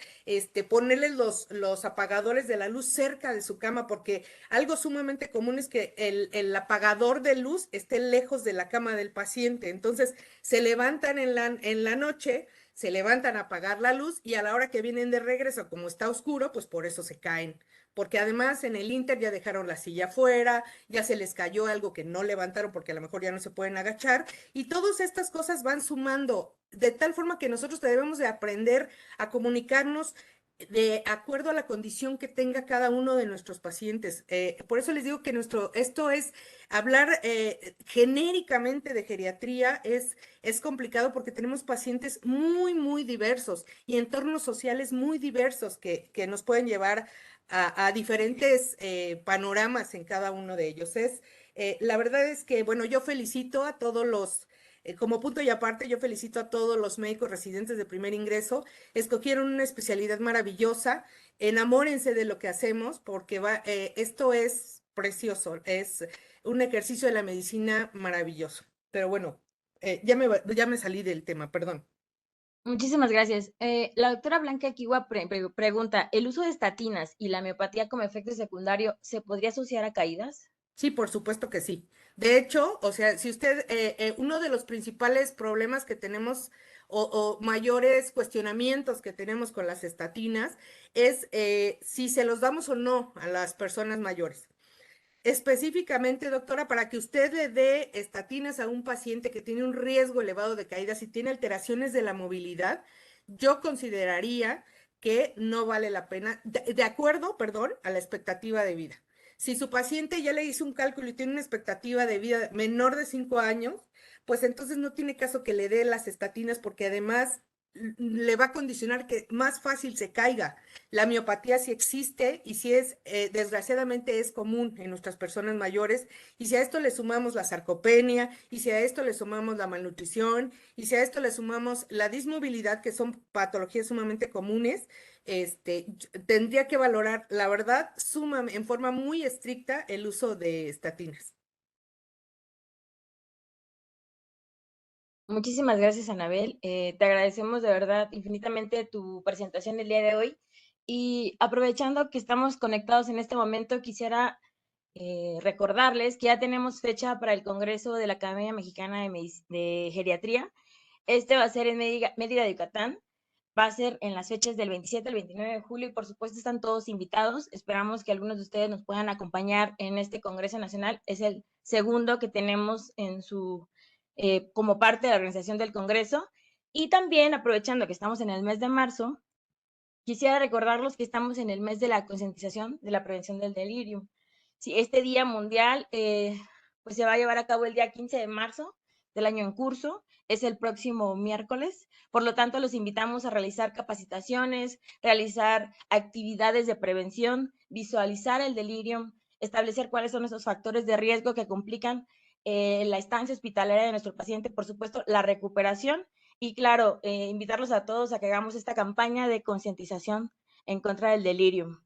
B: ponerles los apagadores de la luz cerca de su cama, porque algo sumamente común es que el apagador de luz esté lejos de la cama del paciente. Entonces, se levantan en la noche, se levantan a apagar la luz y a la hora que vienen de regreso, como está oscuro, pues por eso se caen. Porque además en el Inter ya dejaron la silla afuera, ya se les cayó algo que no levantaron porque a lo mejor ya no se pueden agachar y todas estas cosas van sumando de tal forma que nosotros debemos de aprender a comunicarnos de acuerdo a la condición que tenga cada uno de nuestros pacientes. Por eso les digo que esto es hablar genéricamente de geriatría es complicado porque tenemos pacientes muy, muy diversos y entornos sociales muy diversos que nos pueden llevar a diferentes panoramas en cada uno de ellos. La verdad es que, bueno, yo felicito a todos como punto y aparte, yo felicito a todos los médicos residentes de primer ingreso. Escogieron una especialidad maravillosa. Enamórense de lo que hacemos porque esto es precioso. Es un ejercicio de la medicina maravilloso. Pero bueno, ya me salí del tema, perdón.
A: Muchísimas gracias. La doctora Blanca Kiwa pregunta, ¿el uso de estatinas y la miopatía como efecto secundario se podría asociar a caídas?
B: Sí, por supuesto que sí. De hecho, o sea, si usted, uno de los principales problemas que tenemos o mayores cuestionamientos que tenemos con las estatinas es si se los damos o no a las personas mayores. Específicamente, doctora, para que usted le dé estatinas a un paciente que tiene un riesgo elevado de caída, si tiene alteraciones de la movilidad, yo consideraría que no vale la pena, de acuerdo, perdón, a la expectativa de vida. Si su paciente ya le hizo un cálculo y tiene una expectativa de vida menor de 5 años, pues entonces no tiene caso que le dé las estatinas porque además le va a condicionar que más fácil se caiga. La miopatía sí existe y sí es, desgraciadamente es común en nuestras personas mayores. Y si a esto le sumamos la sarcopenia, y si a esto le sumamos la malnutrición, y si a esto le sumamos la dismovilidad, que son patologías sumamente comunes, tendría que valorar, la verdad, en forma muy estricta el uso de estatinas.
A: Muchísimas gracias, Anabel. Te agradecemos de verdad infinitamente tu presentación el día de hoy. Y aprovechando que estamos conectados en este momento, quisiera recordarles que ya tenemos fecha para el Congreso de la Academia Mexicana de Geriatría. Este va a ser en Mérida, Yucatán. Va a ser en las fechas del 27 al 29 de julio y por supuesto están todos invitados. Esperamos que algunos de ustedes nos puedan acompañar en este Congreso Nacional. Es el segundo que tenemos como parte de la organización del Congreso. Y también, aprovechando que estamos en el mes de marzo, quisiera recordarlos que estamos en el mes de la concientización de la prevención del delirium. Sí, este Día Mundial pues se va a llevar a cabo el día 15 de marzo del año en curso, es el próximo miércoles, por lo tanto los invitamos a realizar capacitaciones, realizar actividades de prevención, visualizar el delirium, establecer cuáles son esos factores de riesgo que complican la estancia hospitalaria de nuestro paciente, por supuesto, la recuperación y claro, invitarlos a todos a que hagamos esta campaña de concientización en contra del delirium,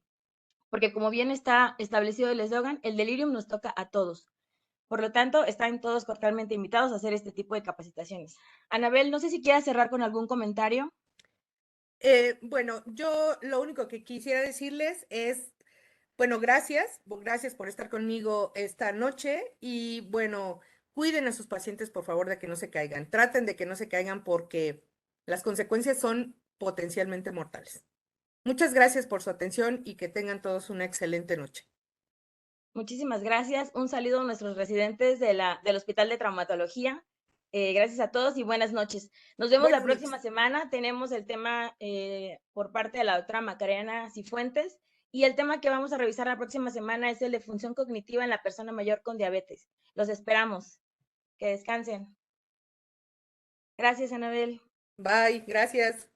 A: porque como bien está establecido el eslogan, el delirium nos toca a todos. Por lo tanto, están todos cordialmente invitados a hacer este tipo de capacitaciones. Anabel, no sé si quieras cerrar con algún comentario.
B: Bueno, yo lo único que quisiera decirles es, bueno, gracias por estar conmigo esta noche y bueno, cuiden a sus pacientes por favor de que no se caigan, traten de que no se caigan porque las consecuencias son potencialmente mortales. Muchas gracias por su atención y que tengan todos una excelente noche.
A: Muchísimas gracias. Un saludo a nuestros residentes del Hospital de Traumatología. Gracias a todos y buenas noches. Nos vemos la
B: Buenas
A: próxima
B: noches.
A: semana. Tenemos el tema por parte de la doctora Macarena Cifuentes y el tema que vamos a revisar la próxima semana es el de función cognitiva en la persona mayor con diabetes. Los esperamos. Que descansen. Gracias, Anabel.
B: Bye, gracias.